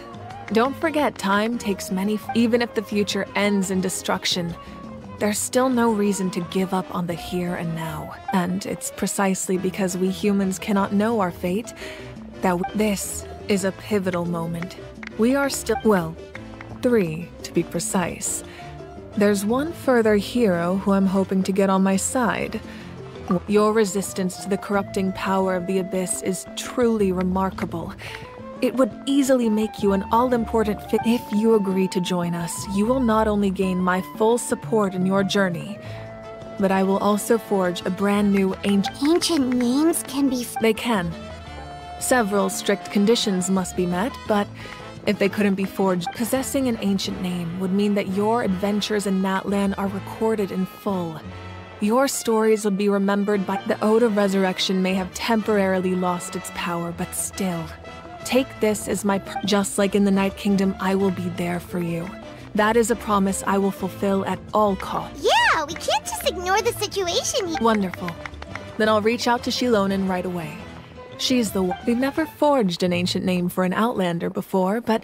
Don't forget, time takes many. Even if the future ends in destruction, there's still no reason to give up on the here and now. And it's precisely because we humans cannot know our fate that this is a pivotal moment. We are still, well, 3 to be precise. There's one further hero who I'm hoping to get on my side. Your resistance to the corrupting power of the Abyss is truly remarkable. It would easily make you an all-important fit. If you agree to join us, you will not only gain my full support in your journey, but I will also forge a brand new Ancient names can be. They can. Several strict conditions must be met, but if they couldn't be forged, possessing an ancient name would mean that your adventures in Natlan are recorded in full. Your stories would be remembered by the Ode of Resurrection may have temporarily lost its power, but still. Take this as my just like in the Night Kingdom, I will be there for you. That is a promise I will fulfill at all costs. Yeah, we can't just ignore the situation. Wonderful. Then I'll reach out to Shilonen right away. She's the one. We've never forged an ancient name for an Outlander before, but